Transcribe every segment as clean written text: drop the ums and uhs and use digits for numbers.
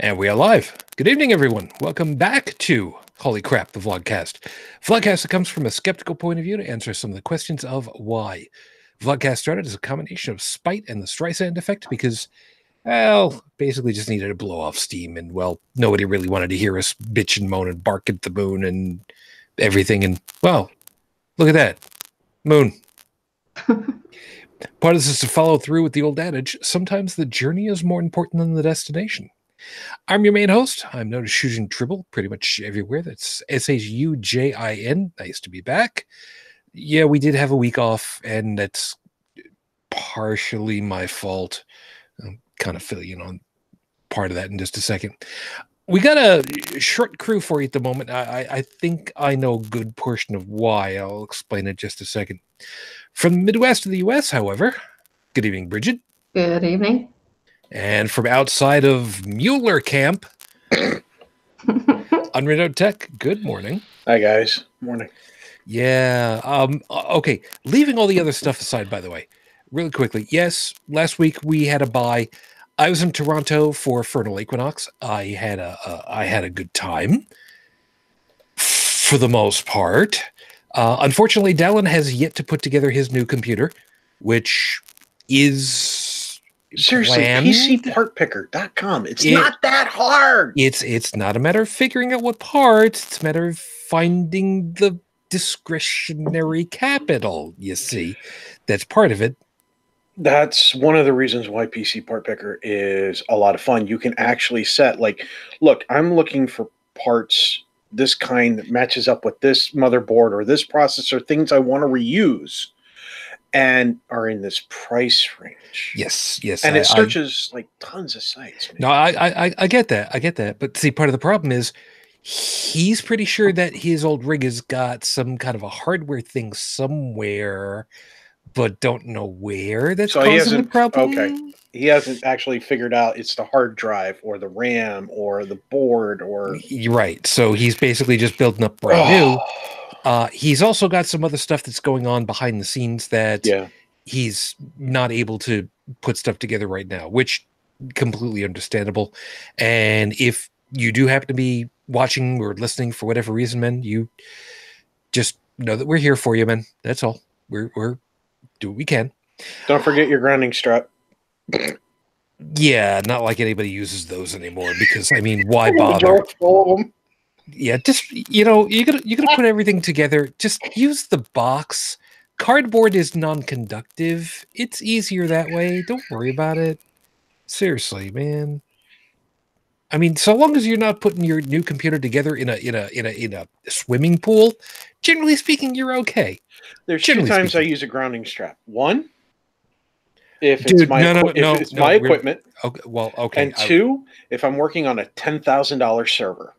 And we are live. Good evening, everyone. Welcome back to Holy Crap, the Vlogcast. Vlogcast that comes from a skeptical point of view to answer some of the questions of why. Vlogcast started as a combination of spite and the Streisand effect because, well, basically just needed to blow off steam. And, well, nobody really wanted to hear us bitch and moan and bark at the moon and everything. And, well, look at that. Moon. Part of this is to follow through with the old adage, sometimes the journey is more important than the destination. I'm your main host. I'm known as Shujin Tribble pretty much everywhere. That's Shujin. Nice to be back. Yeah, we did have a week off, and that's partially my fault. I'll kind of fill you in on part of that in just a second. We got a short crew for you at the moment. I think I know a good portion of why. I'll explain it in just a second. From the Midwest of the U.S., however, good evening, Bridget. Good evening. And from outside of Mueller Camp, Unread Tech, good morning. Hi, guys. Morning. Yeah. Okay. Leaving all the other stuff aside, by the way, really quickly. Yes, last week we had a bye. I was in Toronto for Vernal Equinox. I had a good time for the most part. Unfortunately, Dallin has yet to put together his new computer, which is seriously PCPartPicker.com. It's not that hard. It's not a matter of figuring out what parts. It's a matter of finding the discretionary capital. You see, that's part of it. That's one of the reasons why PC Part Picker is a lot of fun. You can actually set, like, look, I'm looking for parts this kind that matches up with this motherboard or this processor, things I want to reuse and are in this price range. Yes. And it searches like tons of sites. Man. No, I get that. I get that. But see, part of the problem is he's pretty sure that his old rig has got some kind of a hardware thing somewhere, but don't know where. That's so causing the problem. Okay. He hasn't actually figured out it's the hard drive or the RAM or the board or... You're right. So he's basically just building up brand new. He's also got some other stuff that's going on behind the scenes that he's not able to put stuff together right now, which completely understandable. And if you do happen to be watching or listening for whatever reason, man, you just know that we're here for you, man. That's all. We're do what we can. Don't forget your grounding strap. Yeah, not like anybody uses those anymore because, I mean, why bother? Yeah, just, you're gonna put everything together. Just use the box. Cardboard is non-conductive. It's easier that way. Don't worry about it. Seriously, man. I mean, so long as you're not putting your new computer together in a swimming pool, generally speaking, you're okay. There's two times I use a grounding strap. One, if it's my equipment. Okay, well, okay. And two, if I'm working on a $10,000 server.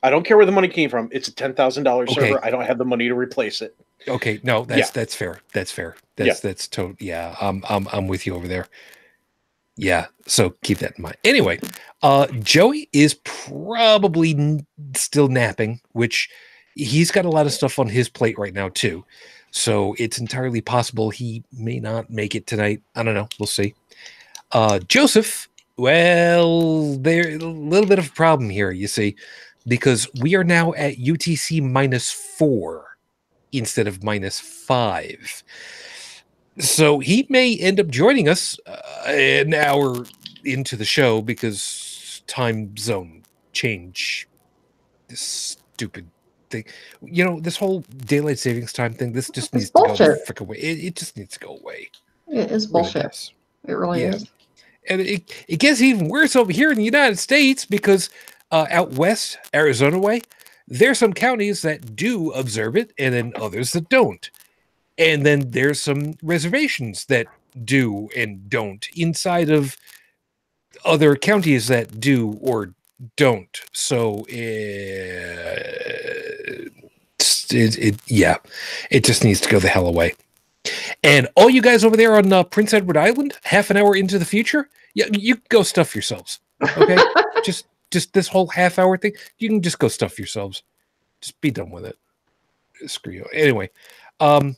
I don't care where the money came from. It's a $10,000 server. I don't have the money to replace it. Okay, no, that's fair. That's fair. That's total. Yeah, I'm with you over there. Yeah, so keep that in mind. Anyway, Joey is probably still napping, which he's got a lot of stuff on his plate right now too. So it's entirely possible he may not make it tonight. I don't know. We'll see. Joseph, well, there's a little bit of a problem here, you see, because we are now at UTC -4 instead of -5. So he may end up joining us an hour into the show because time zone change. This stupid thing. This whole daylight savings time thing, this just needs to go the frick away. It just needs to go away. It is bullshit. It really is. And it gets even worse over here in the United States because out west, Arizona way, there's some counties that do observe it and then others that don't. And then there's some reservations that do and don't inside of other counties that do or don't. So it just needs to go the hell away. And all you guys over there on Prince Edward Island, half an hour into the future, you go stuff yourselves. Okay, just this whole half hour thing, you can just go stuff yourselves. Just be done with it. Screw you. Anyway, I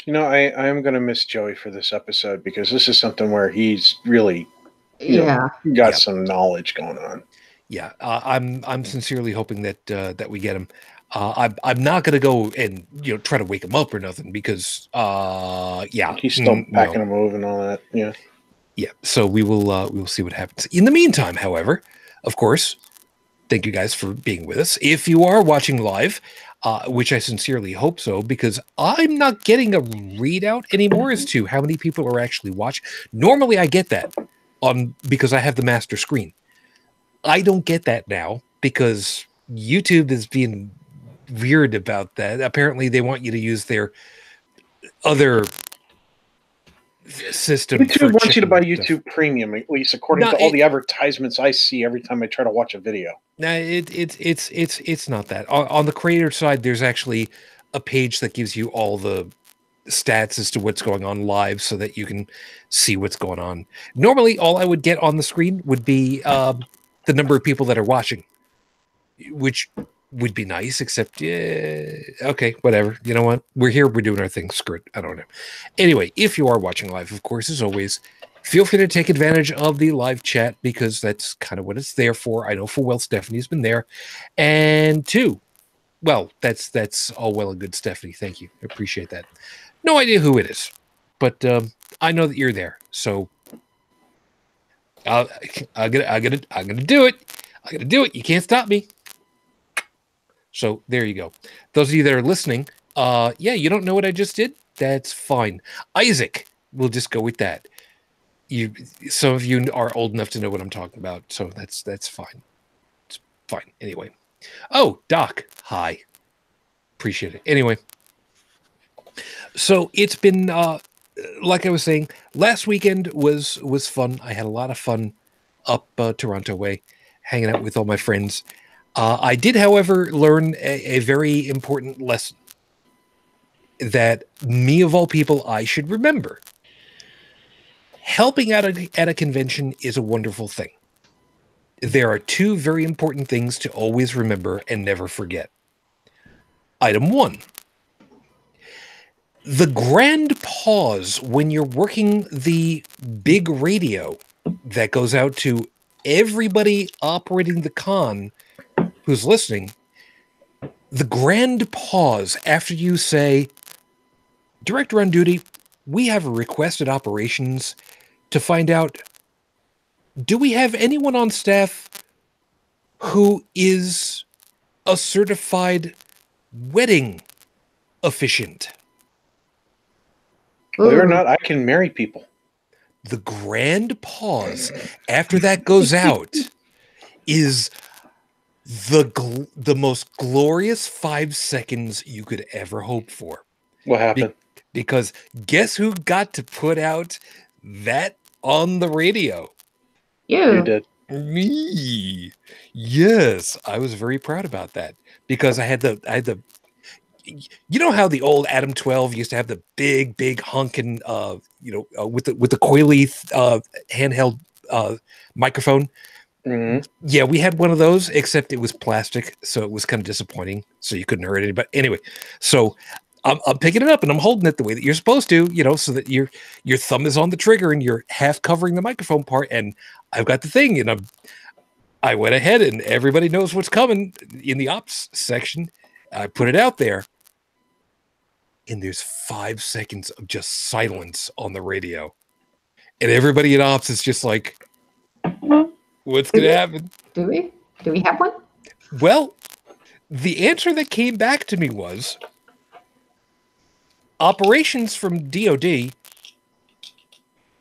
am going to miss Joey for this episode because this is something where he's really Yeah. You got some knowledge going on. Yeah, I'm sincerely hoping that that we get him. I'm not gonna go and try to wake him up or nothing because yeah, he's still packing a move and all that. Yeah, yeah. So we will see what happens. In the meantime, however, of course, thank you guys for being with us. If you are watching live, which I sincerely hope so, because I'm not getting a readout anymore as to how many people are actually watching. Normally, I get that because I have the master screen. I don't get that now because YouTube is being weird about that. Apparently, they want you to use their other system. YouTube wants you to buy YouTube Premium, at least according to all the advertisements I see every time I try to watch a video. No, it's not that. On the creator side, there's actually a page that gives you all the stats as to what's going on live so that you can see what's going on. Normally, all I would get on the screen would be the number of people that are watching, which would be nice, except, okay, whatever. You know what? We're here. We're doing our thing. Screw it. I don't know. Anyway, if you are watching live, of course, as always, feel free to take advantage of the live chat because that's kind of what it's there for. I know full well Stephanie's been there. And two, well, that's all well and good, Stephanie. Thank you. I appreciate that. No idea who it is, but I know that you're there. So I'm gonna do it. I'm gonna do it. You can't stop me. So there you go. Those of you that are listening, yeah, you don't know what I just did? That's fine. Isaac, we'll just go with that. Some of you are old enough to know what I'm talking about, so that's fine. It's fine. Anyway. Oh, Doc, hi. Appreciate it. Anyway. So it's been like I was saying, last weekend was fun. I had a lot of fun up Toronto way, hanging out with all my friends. I did, however, learn a very important lesson that me, of all people, I should remember. Helping out at a convention is a wonderful thing. There are two very important things to always remember and never forget. Item one, the grand pause when you're working the big radio that goes out to everybody operating the con who's listening, the grand pause after you say, Director on duty, we have a request at operations to find out, do we have anyone on staff who is a certified wedding officiant? Believe it or not, I can marry people. The grand pause after that goes out is the most glorious 5 seconds you could ever hope for. What happened? Because guess who got to put out that on the radio? You did. Me. Yes, I was very proud about that because I had the you know how the old Adam 12 used to have the big honking with the coily handheld microphone. Mm-hmm. Yeah, we had one of those, except it was plastic, so it was kind of disappointing. So you couldn't hurt anybody. Anyway, so I'm picking it up and I'm holding it the way that you're supposed to, so that your thumb is on the trigger and you're half covering the microphone part. And I've got the thing, and I went ahead, and everybody knows what's coming in the ops section. I put it out there, and there's 5 seconds of just silence on the radio, and everybody in ops is just like, what's going to happen? Do we have one? Well, the answer that came back to me was operations from DOD.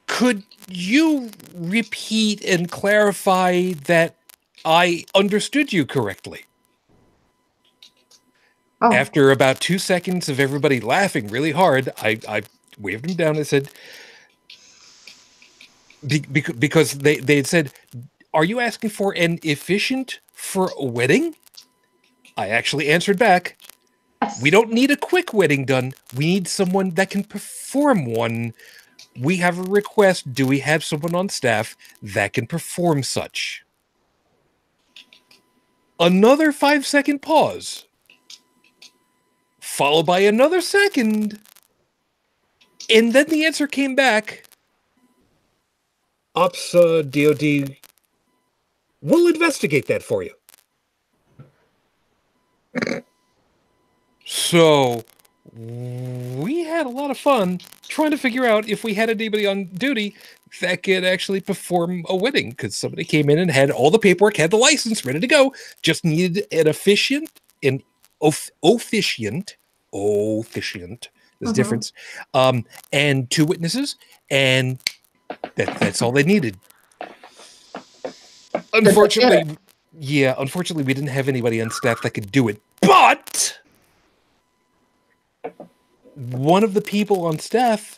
Could you repeat and clarify that I understood you correctly? Oh. After about 2 seconds of everybody laughing really hard, I waved him down and said, because they had said, are you asking for an efficient for a wedding? I actually answered back, yes. We don't need a quick wedding done. We need someone that can perform one. We have a request. Do we have someone on staff that can perform such? Another 5 second pause, followed by another second. And then the answer came back. Ops DOD will investigate that for you. So we had a lot of fun trying to figure out if we had anybody on duty that could actually perform a wedding, because somebody came in and had all the paperwork, had the license ready to go, just needed an officiant, there's a difference, and 2 witnesses, and that's all they needed. Unfortunately, we didn't have anybody on staff that could do it, but one of the people on staff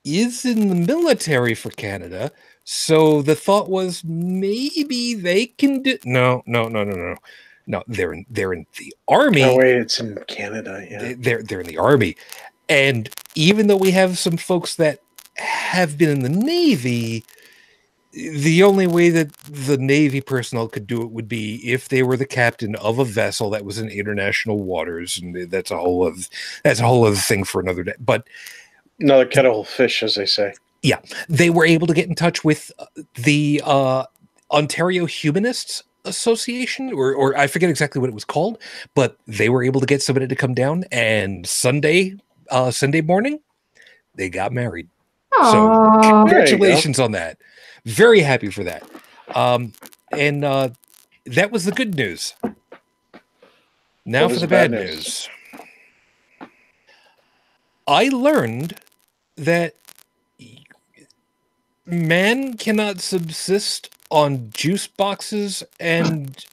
is in the military for Canada, so the thought was maybe they can do. No. They're in the army. Oh wait, it's in Canada. Yeah, they're in the army, and even though we have some folks that have been in the Navy, the only way that the Navy personnel could do it would be if they were the captain of a vessel that was in international waters, and that's a whole other thing for another day. But another kettle of fish, as they say. Yeah, they were able to get in touch with the Ontario Humanists Association, or I forget exactly what it was called, but they were able to get somebody to come down, and Sunday morning, they got married. Aww. So congratulations on that. Very happy for that. And that was the good news. Now for the bad news. I learned that man cannot subsist on juice boxes and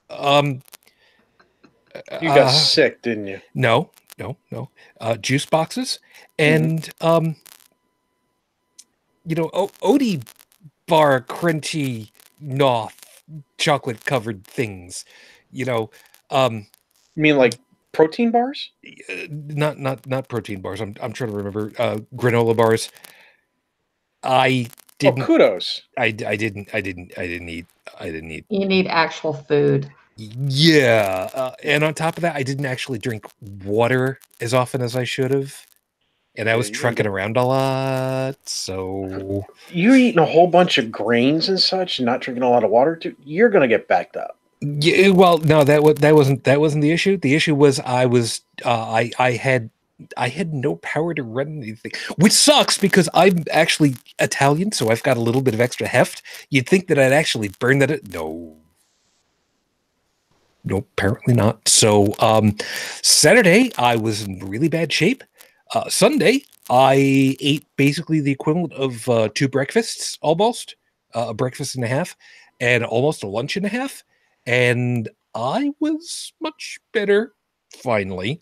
you got sick, didn't you? No. Juice boxes and Odie bar crunchy chocolate covered things. You mean like protein bars? Not protein bars. I'm trying to remember. Granola bars. I didn't. Oh, kudos. I didn't eat. You need actual food. Yeah, and on top of that, I didn't actually drink water as often as I should have, and I was trucking around a lot. So you're eating a whole bunch of grains and such, and not drinking a lot of water. You're gonna get backed up. Yeah, well, no, that wasn't the issue. The issue was I had no power to run anything, which sucks because I'm actually Italian, so I've got a little bit of extra heft. You'd think that I'd actually burn that. No, apparently not. So Saturday, I was in really bad shape. Sunday, I ate basically the equivalent of 2 breakfasts, almost a breakfast and a half, and almost a lunch and a half. And I was much better, finally.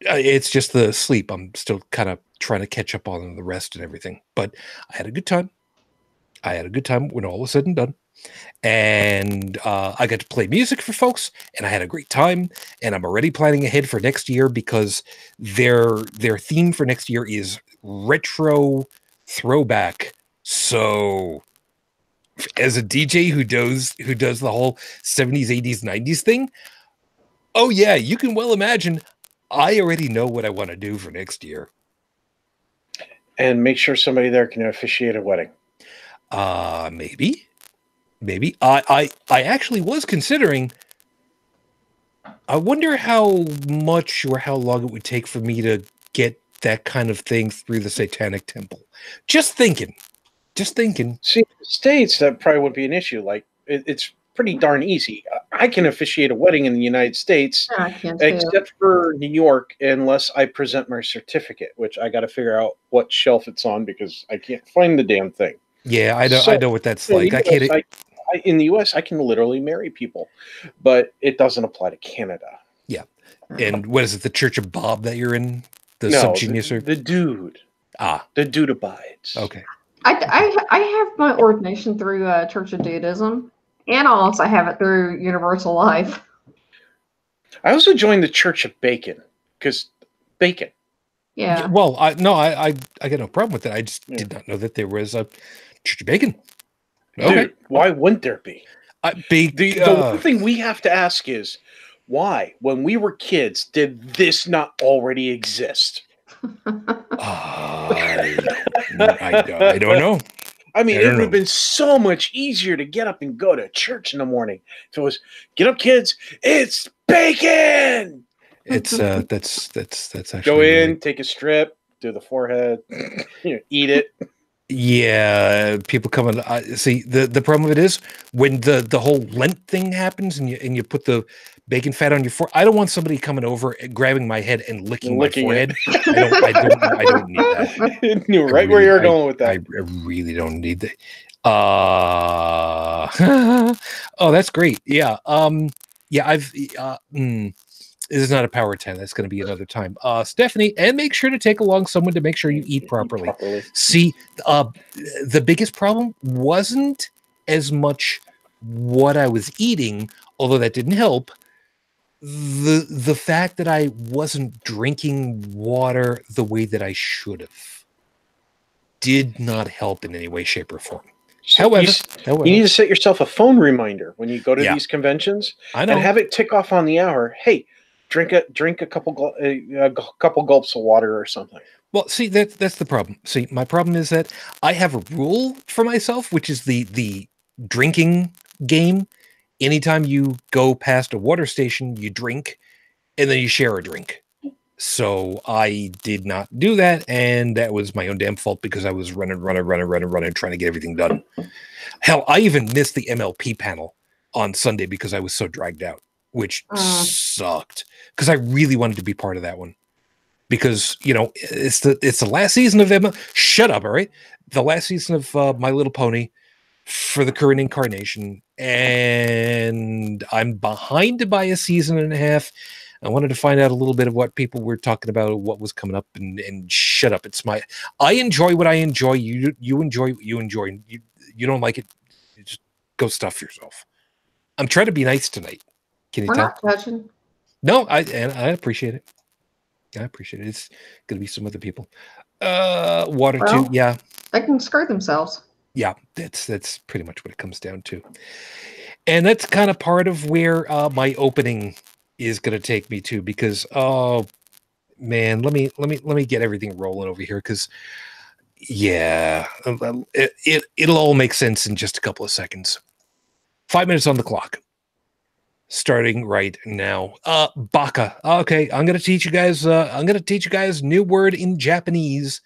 It's just the sleep. I'm still kind of trying to catch up on the rest and everything. But I had a good time. When all was said and done. And I got to play music for folks, and I had a great time. And I'm already planning ahead for next year because their theme for next year is retro throwback. So as a DJ who does the whole 70s, 80s, 90s thing, oh yeah, you can well imagine I already know what I want to do for next year. And make sure somebody there can officiate a wedding. Maybe. I actually was considering. I wonder how much or how long it would take for me to get that kind of thing through the Satanic Temple. Just thinking. See, in the States, that probably would be an issue. Like, it's pretty darn easy. I can officiate a wedding in the United States, except for New York, unless I present my certificate, which I got to figure out what shelf it's on because I can't find the damn thing. Yeah, I know what that's like. In the U.S., I can literally marry people, but it doesn't apply to Canada. Yeah. And what is it, the Church of Bob that you're in? The subgenius? The dude. The dude abides. Okay. I have my ordination through Church of Dudism, and also I have it through Universal Life. I also joined the Church of Bacon, because bacon. Yeah. Well, I got no problem with that. I just did not know that there was a Church of Bacon. Okay. Dude, why wouldn't there be? The one thing we have to ask is, why, when we were kids, did this not already exist? I don't know. I mean, I it don't would have know. been so much easier to get up and go to church in the morning. If it was, get up, kids, it's bacon. It's that's actually Go in, really, take a strip, do the forehead, eat it. yeah. People coming. See, the problem with it is when the whole Lent thing happens and you put the bacon fat on your forehead. I don't want somebody coming over and grabbing my head and licking my forehead. I don't need that. Knew right where you were going with that. I really don't need that. Oh, that's great. Yeah. Yeah. This is not a power 10. That's going to be another time. Stephanie, and make sure to take along someone to make sure you eat properly. See, the biggest problem wasn't as much what I was eating, although that didn't help. The fact that I wasn't drinking water the way that I should have did not help in any way, shape, or form. So However, you need to set yourself a phone reminder when you go to Yeah. these conventions, I know. and have it tick off on the hour. Hey, drink a couple gulps of water or something. Well, see, that's the problem. See, my problem is that I have a rule for myself, which is the drinking game. Anytime you go past a water station, you drink, and then you share a drink. So I did not do that, and that was my own damn fault because I was running, trying to get everything done. Hell, I even missed the MLP panel on Sunday because I was so dragged out, which sucked because I really wanted to be part of that one. Because, you know, it's the last season of Emma. Shut up, all right? The last season of My Little Pony for the current incarnation, and I'm behind by a season and a half. I wanted to find out a little bit of what people were talking about, what was coming up, and shut up. I enjoy what I enjoy. You enjoy what you enjoy. You don't like it, you just go stuff yourself. I'm trying to be nice tonight. Can you We're tell? not judging. No, I appreciate it. I appreciate it. It's going to be some other people. Water Well, too. Yeah. They can screw themselves. Yeah. That's pretty much what it comes down to. And that's kind of part of where my opening is going to take me to, because, oh man, let me get everything rolling over here. Cause yeah, it'll all make sense in just a couple of seconds. 5 minutes on the clock. Starting right now. Baka. Okay, I'm gonna teach you guys new word in Japanese.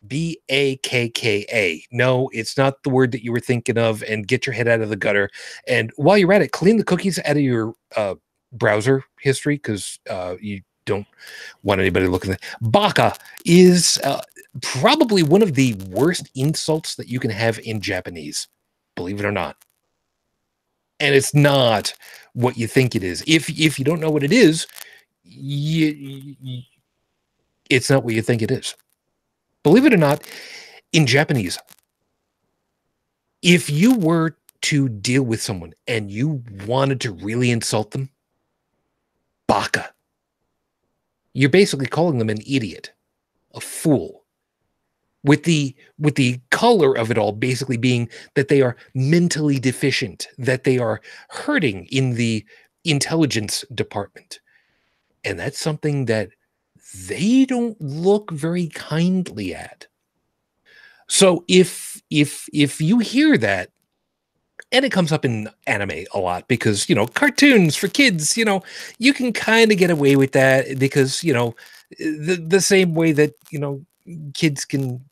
Bakka. No, it's not the word that you were thinking of, and get your head out of the gutter. And while you're at it, clean the cookies out of your browser history, because you don't want anybody looking at that. Baka is probably one of the worst insults that you can have in Japanese, believe it or not. And it's not what you think it is. If you don't know what it is, it's not what you think it is. Believe it or not, in Japanese, if you were to deal with someone and you wanted to really insult them, baka, you're basically calling them an idiot, a fool. With the color of it all basically being that they are mentally deficient, that they are hurting in the intelligence department. And that's something that they don't look very kindly at. So if you hear that, and it comes up in anime a lot because, you know, cartoons for kids, you know, you can kind of get away with that because, you know, the same way that, you know, kids can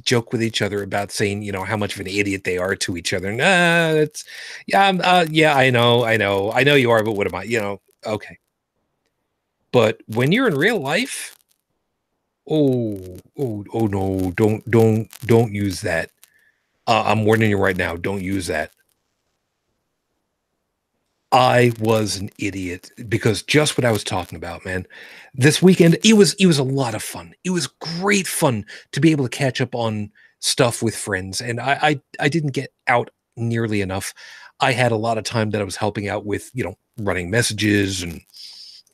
joke with each other about saying, you know, how much of an idiot they are to each other. Nah, that's yeah, I know you are, but what am I? You know, okay. But when you're in real life, oh no, don't use that. I'm warning you right now, don't use that. I was an idiot because just what I was talking about, man. This weekend, it was a lot of fun. It was great fun to be able to catch up on stuff with friends, and I didn't get out nearly enough. I had a lot of time that I was helping out with, you know, running messages and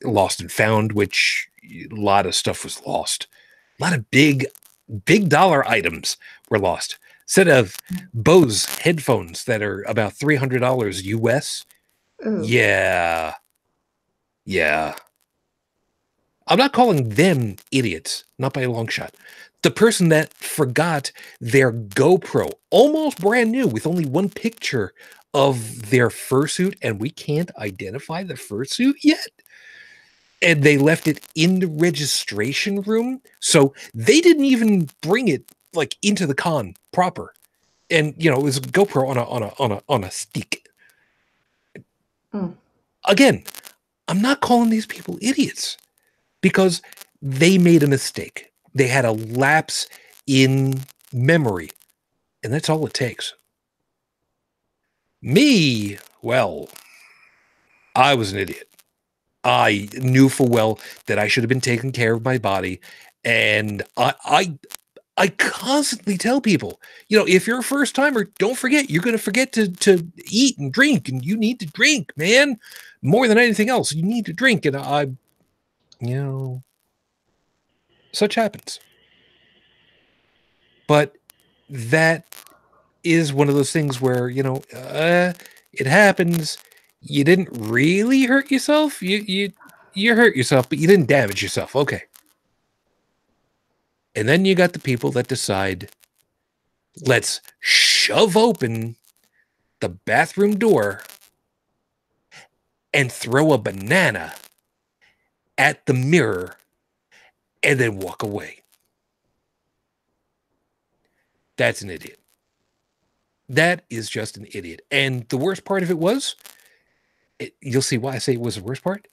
lost and found, which a lot of stuff was lost. A lot of big dollar items were lost. Set of Bose headphones that are about $300 US. Ooh. Yeah. I'm not calling them idiots, not by a long shot. The person that forgot their GoPro, almost brand new, with only one picture of their fursuit, and we can't identify the fursuit yet. And they left it in the registration room, so they didn't even bring it like into the con proper. And it was a GoPro on a stick. Again, I'm not calling these people idiots because they made a mistake. They had a lapse in memory, and that's all it takes. Me, well, I was an idiot. I knew full well that I should have been taking care of my body, and I constantly tell people, if you're a first timer, don't forget, you're going to forget to eat and drink, and you need to drink, man, more than anything else. You need to drink, and such happens. But that is one of those things where, it happens. You didn't really hurt yourself. You hurt yourself, but you didn't damage yourself. Okay. And then you got the people that decide, let's shove open the bathroom door and throw a banana at the mirror and then walk away. That's an idiot. That is just an idiot. And the worst part of it was, you'll see why I say it was the worst part.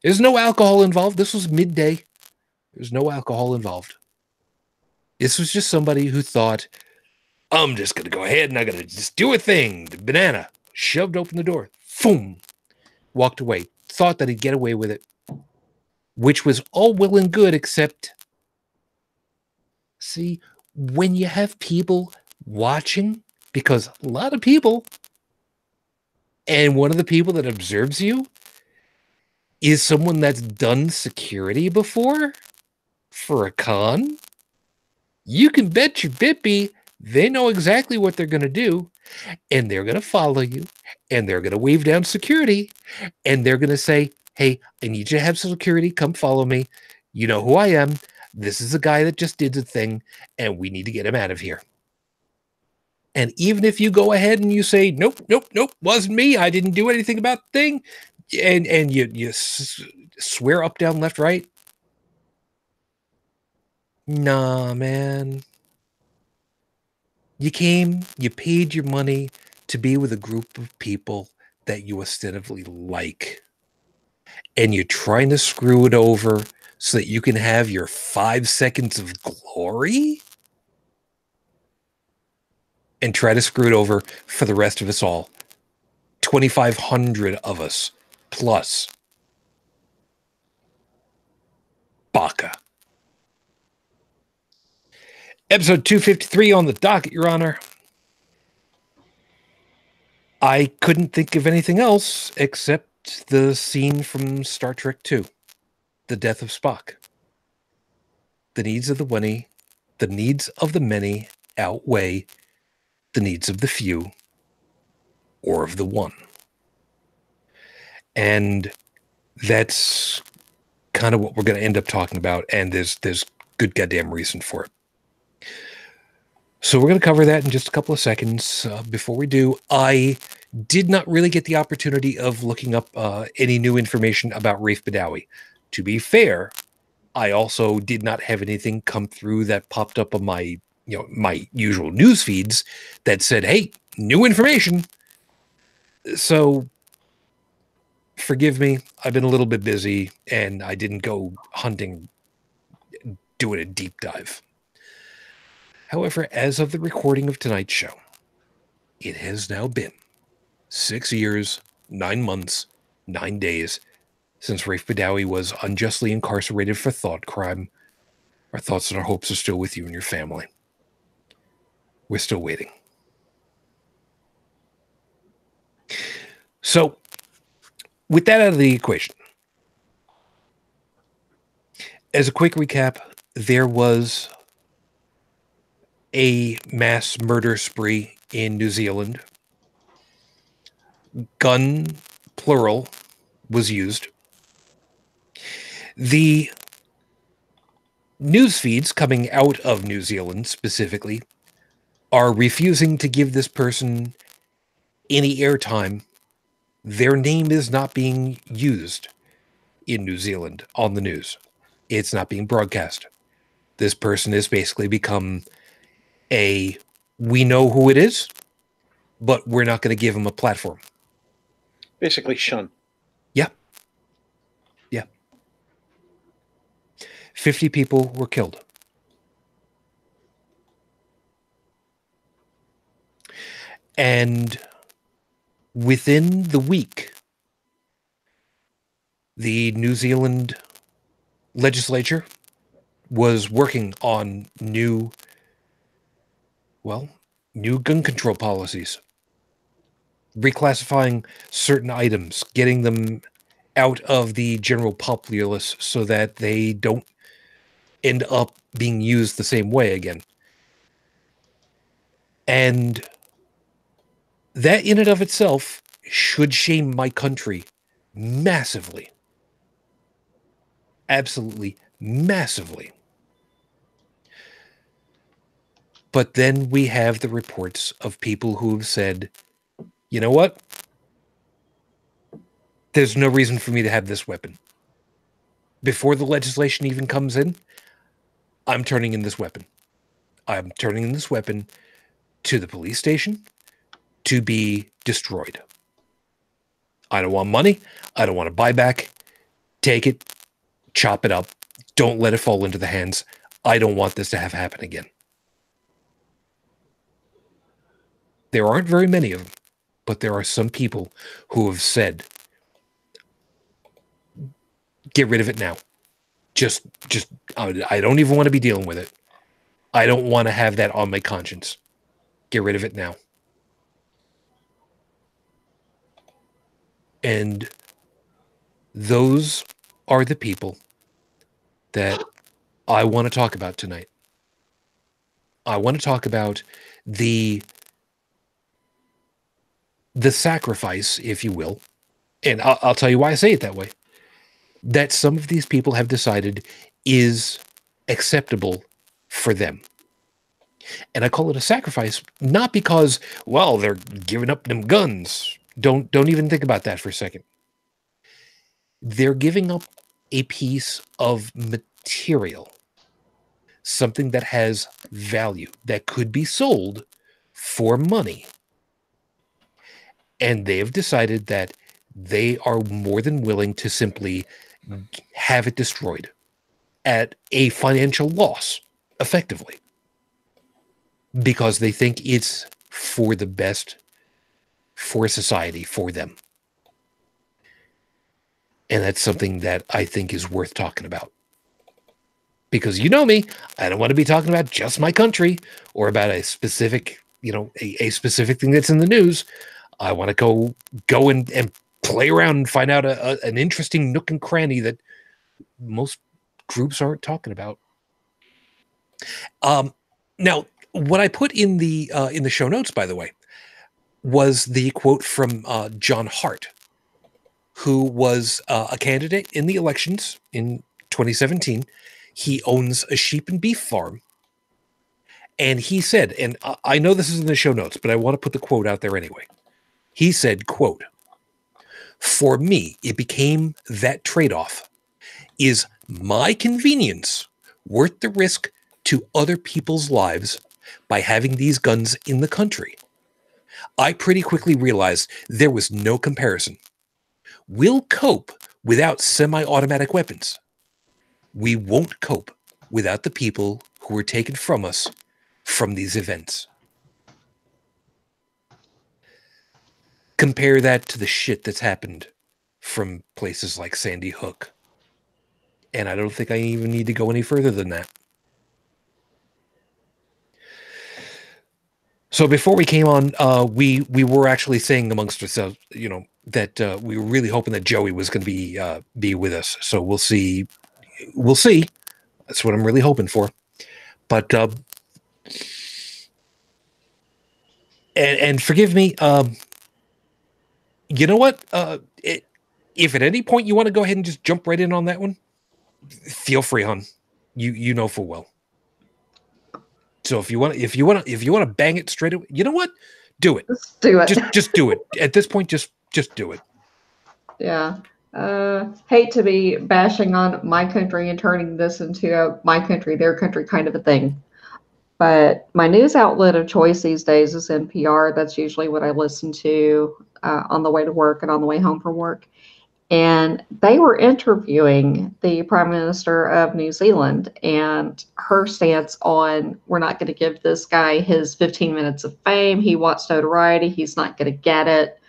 There's no alcohol involved. This was midday. There's no alcohol involved. This was just somebody who thought, I'm just going to go ahead and I'm going to just do a thing. The banana shoved open the door. Boom. Walked away. Thought that he'd get away with it. Which was all well and good, except, see, when you have people watching, because a lot of people, and one of the people that observes you is someone that's done security before for a con, you can bet your bippy they know exactly what they're going to do, and they're going to follow you, and they're going to wave down security, and they're going to say, hey, I need you to have security. Come follow me. You know who I am. This is the guy that just did the thing, and we need to get him out of here. And even if you go ahead and you say, nope, wasn't me, I didn't do anything about the thing, and you swear up, down, left, right, nah, man. You came, you paid your money to be with a group of people that you ostensibly like, and you're trying to screw it over so that you can have your 5 seconds of glory? And try to screw it over for the rest of us all. 2,500 of us plus. Baka. Episode 253 on the docket, Your Honor. I couldn't think of anything else except the scene from Star Trek II. The death of Spock. The needs of the many outweigh the needs of the few or of the one. And that's kind of what we're going to end up talking about, and there's good goddamn reason for it. So we're going to cover that in just a couple of seconds. Before we do, I did not really get the opportunity of looking up any new information about Rafe Badawi. To be fair, I also did not have anything come through that popped up on my usual news feeds that said, hey, new information. So forgive me, I've been a little bit busy and I didn't go hunting, doing a deep dive. However, as of the recording of tonight's show, it has now been 6 years, 9 months, 9 days since Rafe Badawi was unjustly incarcerated for thought crime. Our thoughts and our hopes are still with you and your family. We're still waiting. So, with that out of the equation, as a quick recap, there was a mass murder spree in New Zealand. Gun, plural, was used. The news feeds coming out of New Zealand specifically are refusing to give this person any airtime. Their name is not being used in New Zealand on the news. It's not being broadcast. This person has basically become we know who it is, but we're not going to give him a platform. Basically shun. Yeah. Yeah. 50 people were killed. And within the week, the New Zealand legislature was working on new gun control policies, reclassifying certain items, getting them out of the general populace so that they don't end up being used the same way again. And that in and of itself should shame my country massively. Absolutely massively. But then we have the reports of people who have said, you know what? There's no reason for me to have this weapon. Before the legislation even comes in, I'm turning in this weapon. I'm turning in this weapon to the police station to be destroyed. I don't want money. I don't want a buyback. Take it, chop it up. Don't let it fall into the hands. I don't want this to have happen again. There aren't very many of them, but there are some people who have said, get rid of it now. Just, I don't even want to be dealing with it. I don't want to have that on my conscience. Get rid of it now. And those are the people that I want to talk about tonight. I want to talk about the sacrifice, if you will, and I'll tell you why I say it that way, that some of these people have decided is acceptable for them. And I call it a sacrifice, not because, well, they're giving up them guns. Don't even think about that for a second. They're giving up a piece of material, something that has value, that could be sold for money. And they have decided that they are more than willing to simply have it destroyed at a financial loss, effectively, because they think it's for the best for society, for them. And that's something that I think is worth talking about. Because you know me, I don't want to be talking about just my country or about a specific, a specific thing that's in the news. I want to go and play around and find out an interesting nook and cranny that most groups aren't talking about. Now, what I put in the show notes, by the way, was the quote from John Hart, who was a candidate in the elections in 2017. He owns a sheep and beef farm. And he said, and I know this is in the show notes, but I want to put the quote out there anyway. He said, quote, "For me, it became that trade-off. Is my convenience worth the risk to other people's lives by having these guns in the country? I pretty quickly realized there was no comparison. We'll cope without semi-automatic weapons. We won't cope without the people who were taken from us from these events." Compare that to the shit that's happened from places like Sandy Hook. And I don't think I even need to go any further than that. So before we came on, we were actually saying amongst ourselves, that we were really hoping that Joey was going to be with us. So we'll see. We'll see. That's what I'm really hoping for. But and forgive me. You know what? If at any point you want to go ahead and just jump right in on that one, feel free, hon. You know full well. So if you want to bang it straight away, you know what? Do it. Just do it. Just do it. At this point, just do it. Yeah. Hate to be bashing on my country and turning this into a my country, their country kind of a thing. But my news outlet of choice these days is NPR. That's usually what I listen to on the way to work and on the way home from work. And they were interviewing the Prime Minister of New Zealand and her stance on we're not going to give this guy his 15 minutes of fame. He wants notoriety. He's not going to get it.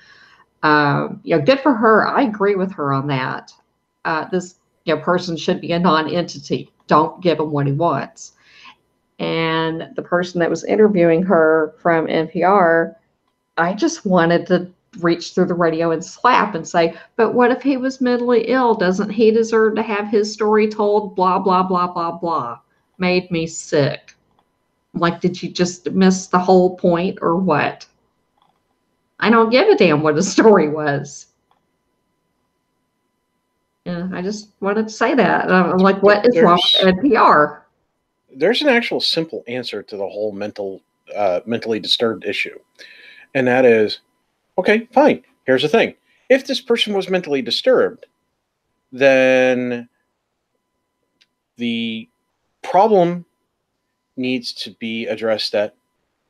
Good for her. I agree with her on that. This person should be a non-entity. Don't give him what he wants. And the person that was interviewing her from NPR, I just wanted to reach through the radio and slap and say, but what if he was mentally ill? Doesn't he deserve to have his story told? Blah, blah, blah, blah, blah. Made me sick. Like, did you just miss the whole point or what? I don't give a damn what his story was. Yeah, I just wanted to say that. I'm like, what is wrong with NPR? There's an actual simple answer to the whole mentally disturbed issue. And that is, okay, fine. Here's the thing. If this person was mentally disturbed, then the problem needs to be addressed that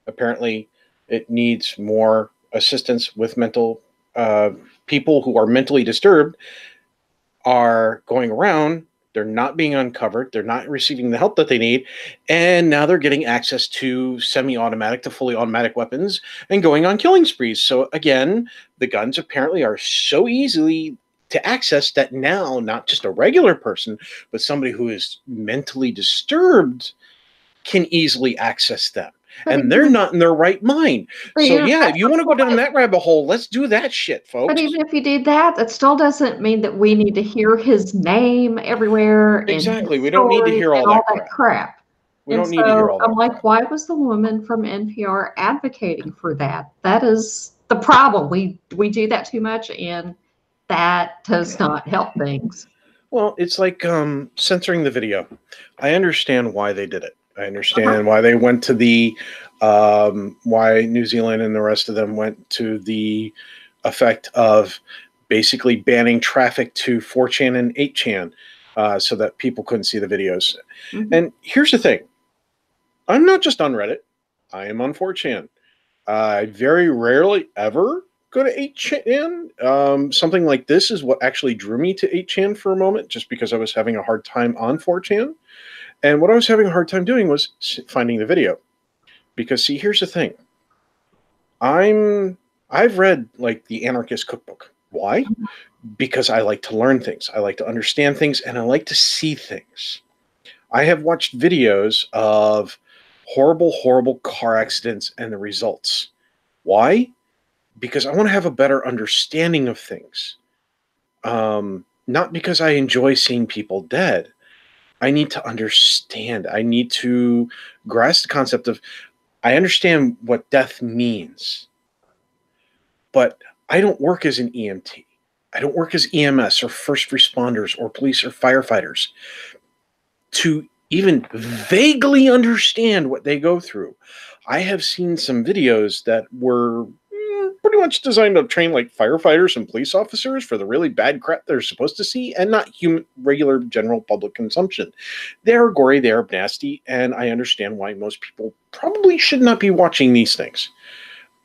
apparently it needs more assistance with mental people who are mentally disturbed are going around. They're not being uncovered. They're not receiving the help that they need. And now they're getting access to semi-automatic to fully automatic weapons and going on killing sprees. So again, the guns apparently are so easily to access that now not just a regular person, but somebody who is mentally disturbed can easily access them. And they're not in their right mind. So yeah, if you want to go down that rabbit hole, let's do that shit, folks. But even if you did that, that still doesn't mean that we need to hear his name everywhere. Exactly. We don't need to hear all that crap. We don't need to hear all that. I'm like, why was the woman from NPR advocating for that? That is the problem. We do that too much, and that does not help things. Well, it's like censoring the video. I understand why they did it. I understand why they went to the, why New Zealand and the rest of them went to the effect of basically banning traffic to 4chan and 8chan so that people couldn't see the videos. Mm-hmm. And here's the thing. I'm not just on Reddit. I am on 4chan. I very rarely ever go to 8chan. Something like this is what actually drew me to 8chan for a moment, just because I was having a hard time on 4chan. And what I was having a hard time doing was finding the video. Because, see, here's the thing. I've read, like, the Anarchist Cookbook. Why? Because I like to learn things. I like to understand things, and I like to see things. I have watched videos of horrible, horrible car accidents and the results. Why? Because I want to have a better understanding of things. Not because I enjoy seeing people dead. I need to understand. I need to grasp the concept of, I understand what death means, but I don't work as an EMT. I don't work as EMS or first responders or police or firefighters to even vaguely understand what they go through. I have seen some videos that were pretty much designed to train like firefighters and police officers for the really bad crap they're supposed to see and not regular general public consumption. They are gory, they are nasty, and I understand why most people probably should not be watching these things.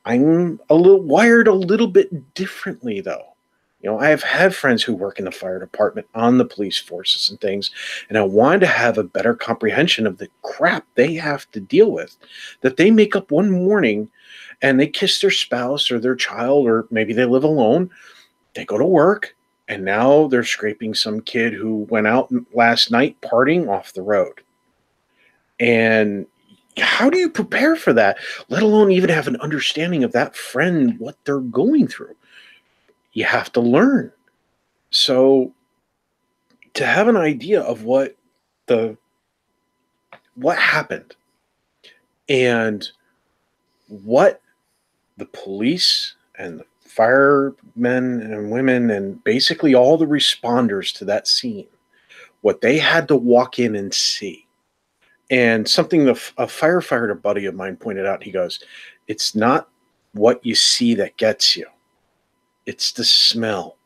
I'm wired a little bit differently though. You know, I have had friends who work in the fire department, on the police forces and things, and I wanted to have a better comprehension of the crap they have to deal with, that they make up one morning and they kiss their spouse or their child, or maybe they live alone. They go to work, and now they're scraping some kid who went out last night partying off the road. And how do you prepare for that, let alone even have an understanding of that friend, what they're going through? You have to learn. So to have an idea of what happened and what the police and the firemen and women and basically all the responders to that scene, what they had to walk in and see, And something a firefighter buddy of mine pointed out, he goes, it's not what you see that gets you. It's the smell.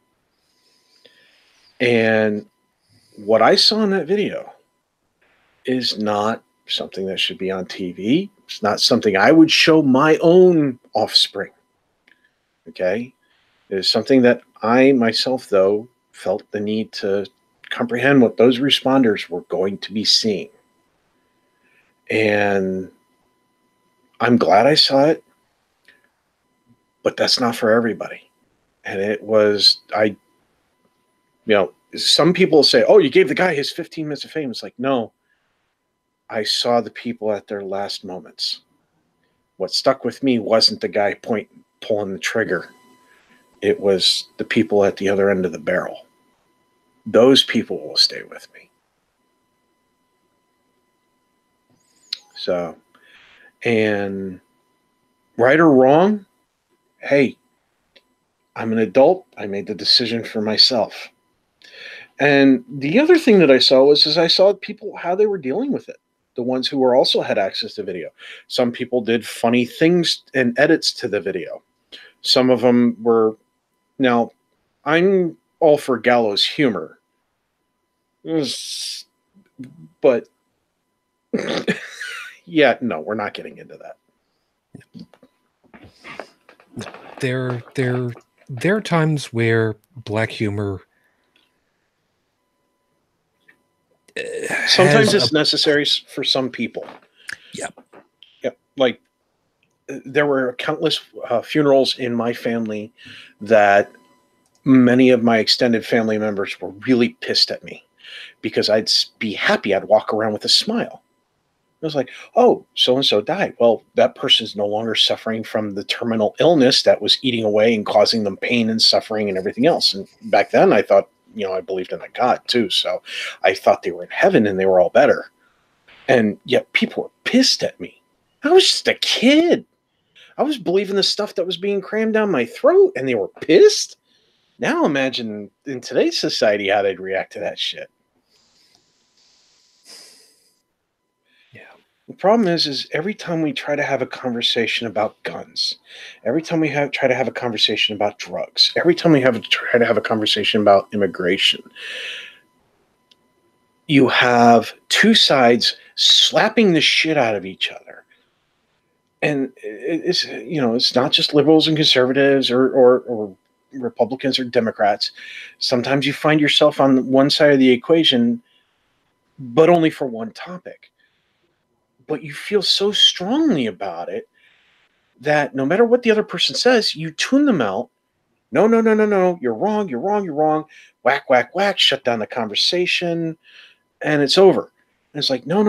And what I saw in that video is not something that should be on TV. It's not something I would show my own offspring. Okay? It is something that I myself, though, felt the need to comprehend what those responders were going to be seeing. And I'm glad I saw it, but that's not for everybody. And it was, some people say, oh, you gave the guy his 15 minutes of fame. It's like, no, I saw the people at their last moments. What stuck with me wasn't the guy pulling the trigger. It was the people at the other end of the barrel. Those people will stay with me. So, and right or wrong, hey, I'm an adult. I made the decision for myself. And the other thing that I saw I saw people, how they were dealing with it. The ones who were also had access to video. Some people did funny things and edits to the video. Some of them were, now, I'm all for gallows humor. But yeah, no, we're not getting into that. There are times where black humor sometimes it's necessary for some people. Yeah. Like there were countless funerals in my family that many of my extended family members were really pissed at me because I'd be happy. I'd walk around with a smile. I was like, oh, so-and-so died. Well, that person's no longer suffering from the terminal illness that was eating away and causing them pain and suffering and everything else. And back then I thought, I believed in a God too. So I thought they were in heaven and they were all better. And yet people were pissed at me. I was just a kid. I was believing the stuff that was being crammed down my throat and they were pissed. Now imagine in today's society how they'd react to that shit. The problem is every time we try to have a conversation about guns, every time we try to have a conversation about drugs, every time we try to have a conversation about immigration, you have two sides slapping the shit out of each other. And it's not just liberals and conservatives or Republicans or Democrats. Sometimes you find yourself on one side of the equation, but only for one topic. But you feel so strongly about it that no matter what the other person says, you tune them out. No, you're wrong. Whack, whack, whack, shut down the conversation, and it's over. And it's like, no.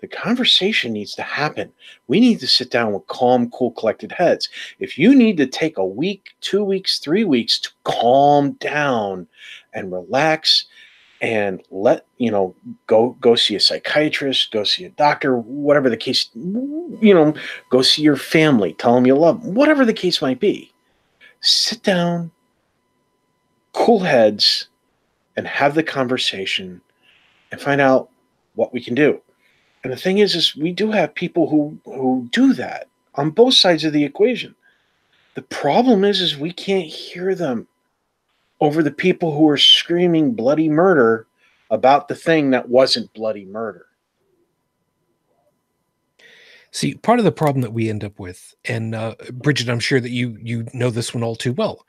The conversation needs to happen. We need to sit down with calm, cool, collected heads. If you need to take a week, 2 weeks, 3 weeks to calm down and relax and go see a psychiatrist, go see a doctor, whatever the case, go see your family, tell them you love them, whatever the case might be. Sit down, cool heads, and have the conversation and find out what we can do. And the thing is we do have people who do that on both sides of the equation. The problem is we can't hear them over the people who are screaming bloody murder about the thing that wasn't bloody murder. See, part of the problem that we end up with, and Bridget, I'm sure that you know this one all too well,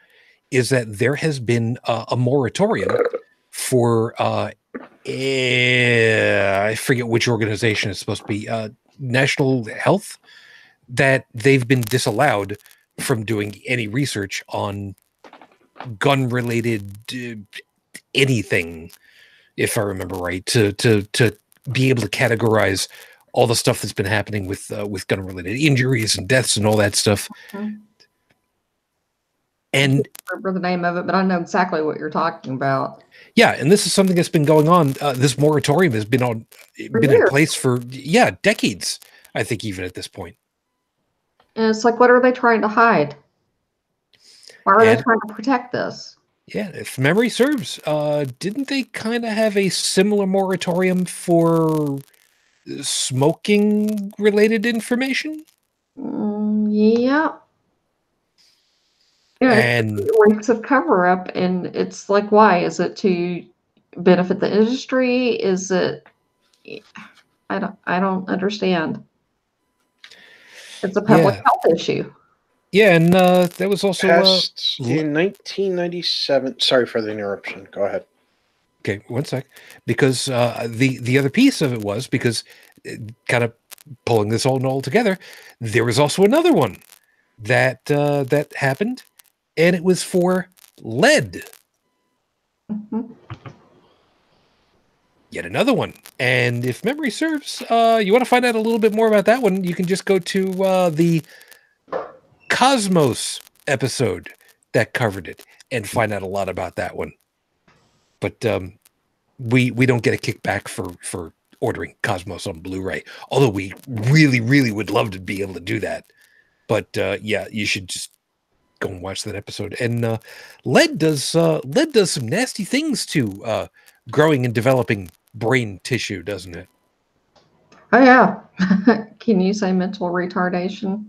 is that there has been a moratorium for I forget which organization it's supposed to be, National Health, that they've been disallowed from doing any research on gun-related anything, if I remember right, to be able to categorize all the stuff that's been happening with gun-related injuries and deaths and all that stuff. Okay. And I can't remember the name of it, but I know exactly what you're talking about. Yeah, and this is something that's been going on. This moratorium has been in place for decades, I think, even at this point. And it's like, what are they trying to hide? Why are they trying to protect this? Yeah, if memory serves, didn't they kind of have a similar moratorium for smoking related information. Yeah. Yeah, And it reeks of cover up, and it's like, why? Is it to benefit the industry? Is it? I don't understand. It's a public yeah, health issue. yeah, and that was also Passed in 1997. Sorry for the interruption. Go ahead. okay. One sec, because the other piece of it was because kind of pulling this all together. There was also another one that that happened, and it was for lead. Mhm. Yet another one. And if memory serves, you want to find out a little bit more about that one, you can just go to the Cosmos episode that covered it and find out a lot about that one. But we don't get a kickback for ordering Cosmos on Blu-ray, although we really would love to be able to do that. But yeah, you should just go and watch that episode. And lead does some nasty things to growing and developing brain tissue, doesn't it? Oh yeah. Can you say mental retardation?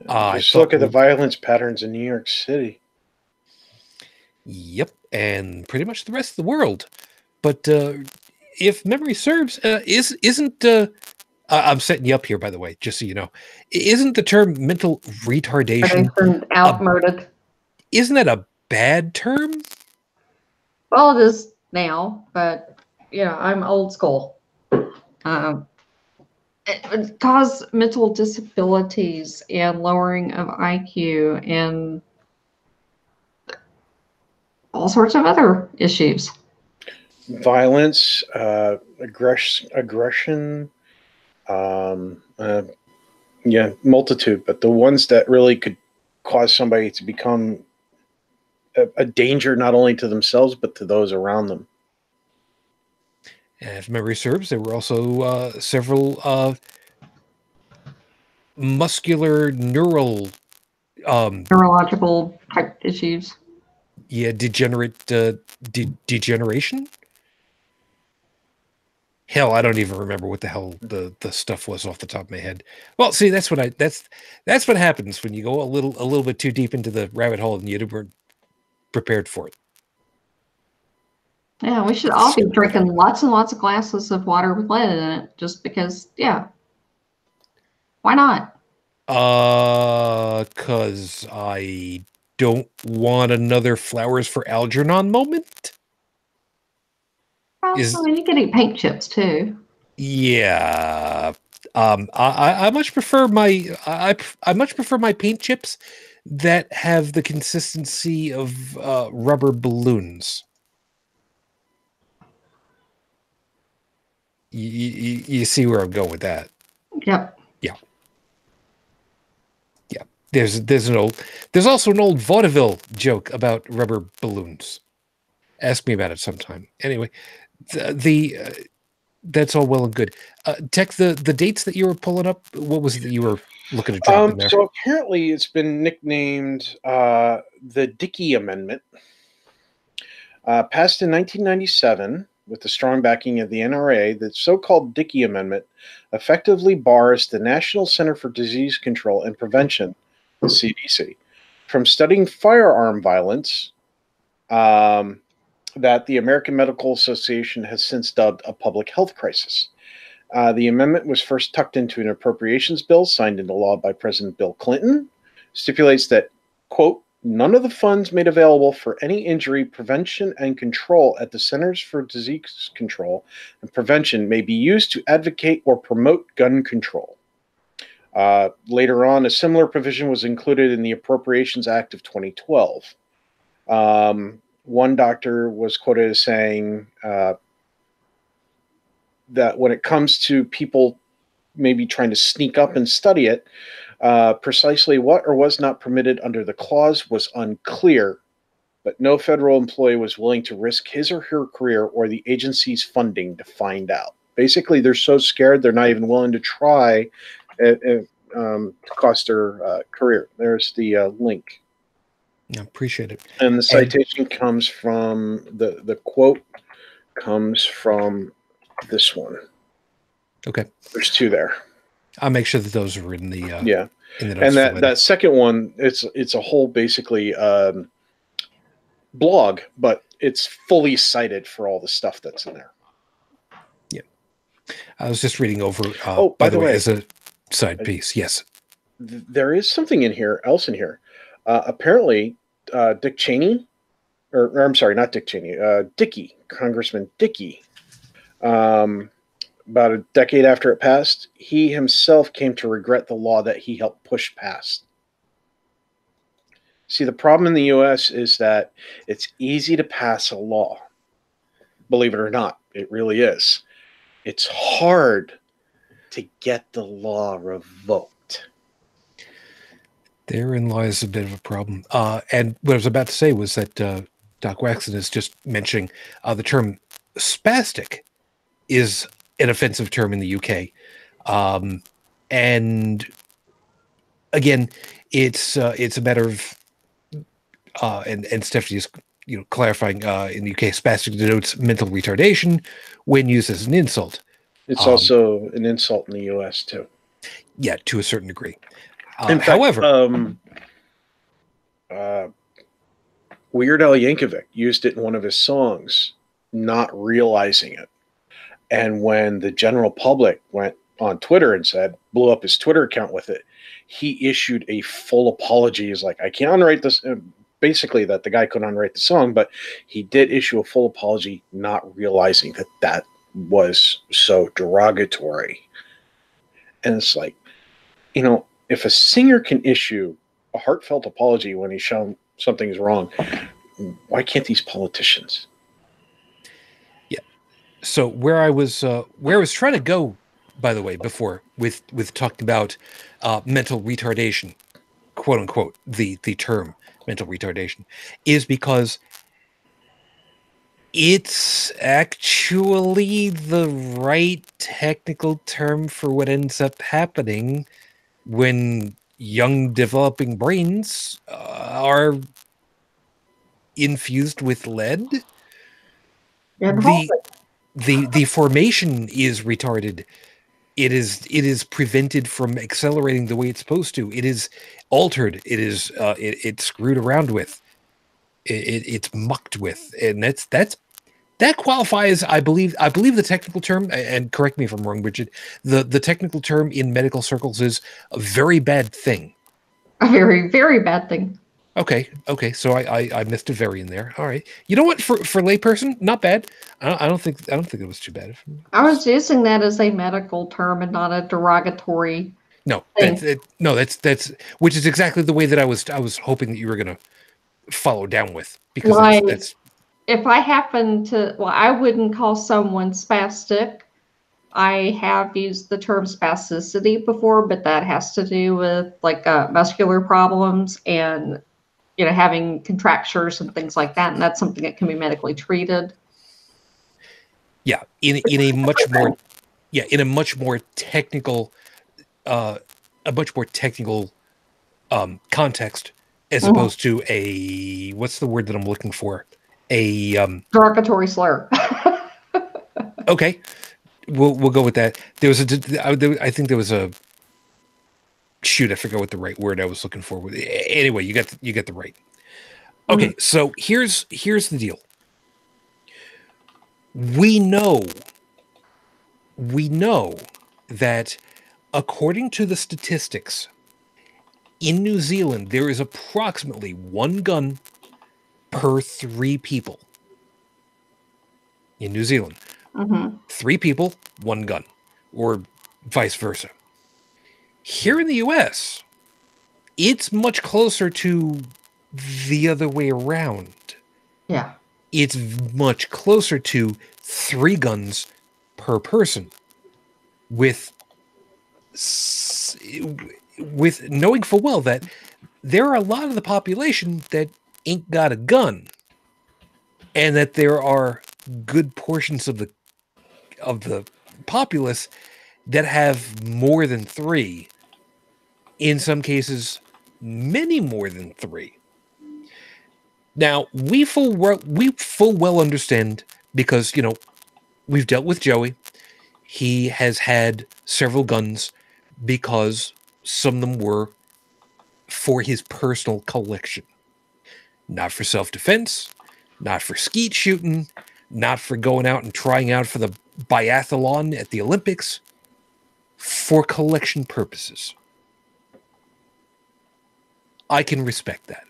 I Just thought look at the violence patterns in New York City. Yep, and pretty much the rest of the world. But if memory serves, isn't I'm setting you up here, by the way, just so you know, isn't the term mental retardation Outmoded. isn't that a bad term? Well, it is now, but I'm old school. It would cause mental disabilities and lowering of IQ and all sorts of other issues. Violence, aggression, um, uh, yeah, multitude. But the ones that really could cause somebody to become a danger not only to themselves but to those around them. And if memory serves, there were also several muscular neural Neurological type issues. yeah degeneration. Hell, I don't even remember what the hell the stuff was off the top of my head. Well, see, that's what happens when you go a little bit too deep into the rabbit hole and you weren't prepared for it. Yeah, we should all be drinking lots and lots of glasses of water with lead in it, just because. Yeah, why not? Cause I don't want another Flowers for Algernon moment. Well, I mean, you can eat paint chips too. Yeah. I much prefer I much prefer my paint chips that have the consistency of rubber balloons. You see where I'm going with that? Yep. Yeah, yeah. There's also an old vaudeville joke about rubber balloons. Ask me about it sometime. Anyway, the that's all well and good. Tech, the dates that you were pulling up, what was it that you were looking to drop in there? So apparently it's been nicknamed the Dickey Amendment. Passed in 1997 with the strong backing of the NRA, the so-called Dickey Amendment effectively bars the National Center for Disease Control and Prevention, the CDC, from studying firearm violence that the American Medical Association has since dubbed a public health crisis. The amendment was first tucked into an appropriations bill signed into law by President Bill Clinton, stipulates that, quote, none of the funds made available for any injury prevention and control at the Centers for Disease Control and Prevention may be used to advocate or promote gun control. Later on, a similar provision was included in the Appropriations Act of 2012. One doctor was quoted as saying that when it comes to people maybe trying to sneak up and study it, precisely what or was not permitted under the clause was unclear, but no federal employee was willing to risk his or her career or the agency's funding to find out. Basically, they're so scared they're not even willing to try to cost their career. There's the link. I appreciate it. And the citation comes from the quote comes from this one. Okay. There's 2 there. I'll make sure that those are in the Yeah. in the And notes. that second one, it's a whole basically blog, but it's fully cited for all the stuff that's in there. Yeah. I was just reading over. By the way, as a side piece, yes. There is something else in here. Apparently, Dick Cheney, or I'm sorry, not Dick Cheney, Dickey, Congressman Dickey. About a decade after it passed, he himself came to regret the law that he helped push past. See, the problem in the U.S. is that it's easy to pass a law. Believe it or not, it really is. It's hard to get the law revoked. Therein lies a bit of a problem. And what I was about to say was that Doc Waxon is just mentioning the term spastic is an offensive term in the UK. And again, it's a matter of and Stephanie's clarifying in the UK, spastic denotes mental retardation when used as an insult. It's also an insult in the US too. Yeah, to a certain degree. In fact, however, Weird Al Yankovic used it in one of his songs, not realizing it. And when the general public went on Twitter and blew up his Twitter account with it, he issued a full apology. He's like, I can't unwrite this. Basically, that the guy couldn't unwrite the song, but he did issue a full apology, not realizing that was so derogatory. And it's like, if a singer can issue a heartfelt apology when he's shown something's wrong, why can't these politicians? Yeah. So where I was trying to go, by the way, before with talking about mental retardation, quote unquote, the term mental retardation, is because it's actually the right technical term for what ends up happening when young developing brains are infused with lead. The formation is retarded. It is prevented from accelerating the way it's supposed to. It is altered. It is it's screwed around with. It's mucked with, and that qualifies. I believe the technical term, and correct me if I'm wrong, Bridget. The technical term in medical circles is a very bad thing. A very, very bad thing. Okay. So I missed a very in there. All right. You know what? For layperson, not bad. I don't think it was too bad. I was using that as a medical term and not a derogatory. No, that's which is exactly the way that I was hoping that you were going to follow down with, because that's if I happen to, I wouldn't call someone spastic. I have used the term spasticity before, but that has to do with muscular problems and having contractures and things like that, and that's something that can be medically treated. Yeah, in a much more technical context, as opposed to a, what's the word that I'm looking for? A derogatory slur. Okay, we'll go with that. I think there was a shoot. I forgot what the right word I was looking for. Anyway, you got the right. Okay, so here's the deal. We know that according to the statistics in New Zealand, there is approximately 1 gun per 3 people. In New Zealand, 3 people, 1 gun, or vice versa. Here in the US, it's much closer to the other way around. Yeah. It's much closer to 3 guns per person, with knowing full well that there are a lot of the population that ain't got a gun, and that there are good portions of the populace that have more than 3. In some cases, many more than 3. Now, we full well understand, because we've dealt with Joey. he has had several guns because some of them were for his personal collection. Not for self-defense, not for skeet shooting, not for going out and trying out for the biathlon at the Olympics, for collection purposes. I can respect that.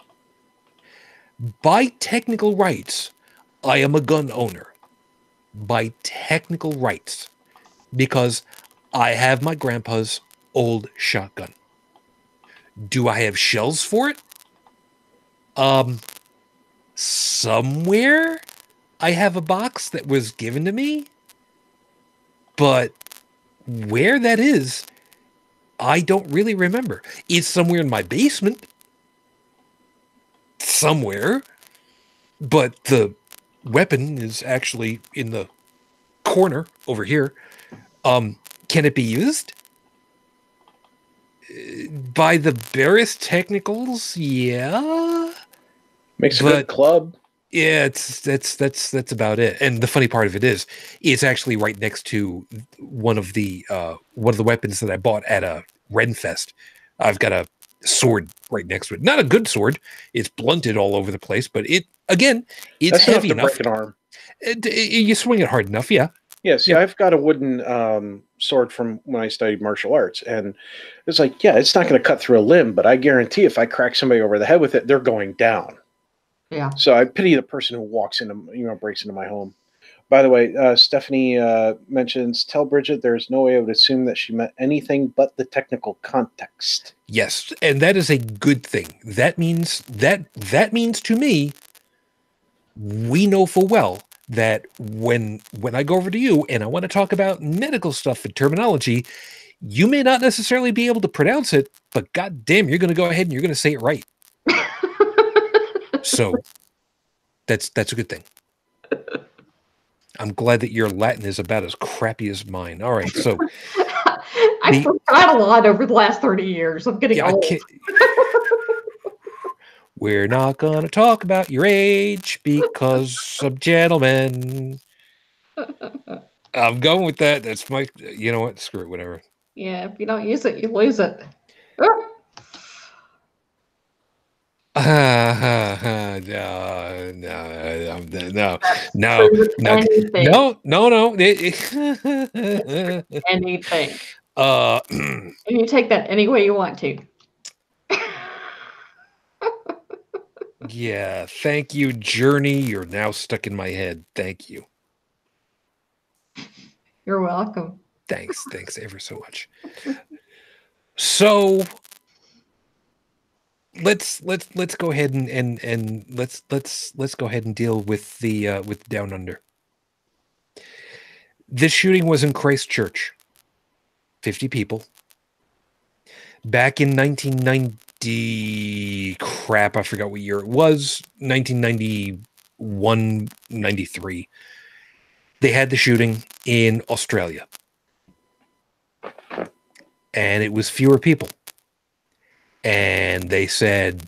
By technical rights, I am a gun owner. By technical rights. Because I have my grandpa's old shotgun. Do I have shells for it? Somewhere I have a box that was given to me, but where that is, I don't really remember. It's somewhere in my basement. Somewhere. But the weapon is actually in the corner over here. Can it be used? By the barest technicals, yeah. Makes a good club. Yeah, that's about it. And the funny part of it is, it's actually right next to one of the weapons that I bought at a Renfest. I've got a sword right next to it. Not a good sword. It's blunted all over the place, but it's That's heavy enough enough. to break an arm. You swing it hard enough, yeah. Yeah, see, I've got a wooden sword from when I studied martial arts, and it's like, yeah, it's not going to cut through a limb, but I guarantee if I crack somebody over the head with it, they're going down. Yeah. So I pity the person who walks into, breaks into my home. By the way, Stephanie mentions, tell Bridget there's no way I would assume that she meant anything but the technical context. Yes, and that is a good thing. That means to me, we know full well that when I go over to you and I want to talk about medical stuff and terminology, you may not necessarily be able to pronounce it, but goddamn, you're going to go ahead and you're going to say it right. So that's a good thing. I'm glad that your Latin is about as crappy as mine. All right, so I forgot a lot over the last 30 years. I'm getting old. We're not going to talk about your age because of gentlemen. I'm going with that. That's my, you know what? Screw it, whatever. Yeah, if you don't use it, you lose it. No. Anything. And you take that any way you want to. Yeah, thank you, Journey. You're now stuck in my head. Thank you. You're welcome. Thanks ever so much. So let's go ahead and let's go ahead and deal with the Down Under. This shooting was in Christchurch. 50 people. Back in 1990, crap, I forgot what year it was. 1991, 93. They had the shooting in Australia. And it was fewer people. And they said,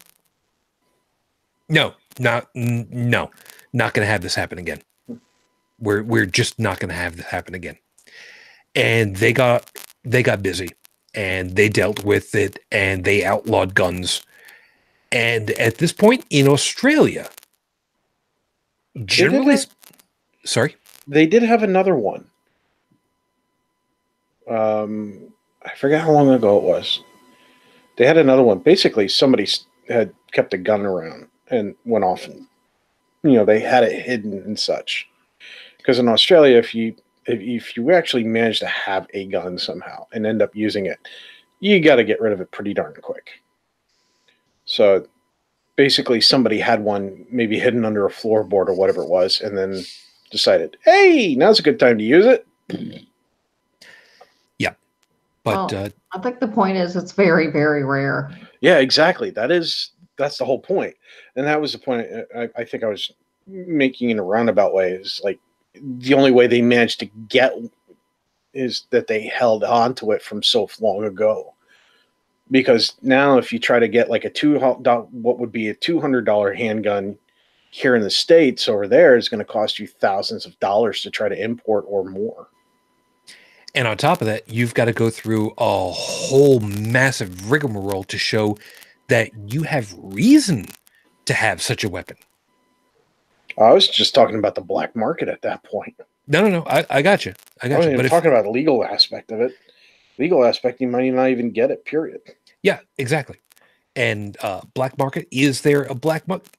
no, not going to have this happen again. We're just not going to have this happen again. And they got busy and they dealt with it and they outlawed guns. And at this point in Australia, generally, sorry, they did have another one. I forget how long ago it was. They had another one. Basically, somebody had kept a gun around and went off, and they had it hidden and such. Because in Australia, if you actually manage to have a gun somehow and end up using it, you got to get rid of it pretty darn quick. So basically, somebody had one maybe hidden under a floorboard or whatever it was, and then decided, hey, now's a good time to use it. Yeah. But I think the point is it's very, very rare. Yeah, exactly. That's the whole point. And that was the point I think I was making in a roundabout way, is like the only way they managed to get is that they held on to it from so long ago. Because now if you try to get like what would be a $200 handgun here in the States, over there is going to cost you thousands of dollars to try to import or more. And on top of that, you've got to go through a whole massive rigmarole to show that you have reason to have such a weapon. I was just talking about the black market at that point. No. I got you. I got you. But talking about the legal aspect of it, legal aspect, you might not even get it, period. Yeah, exactly. And black market, is there a black market?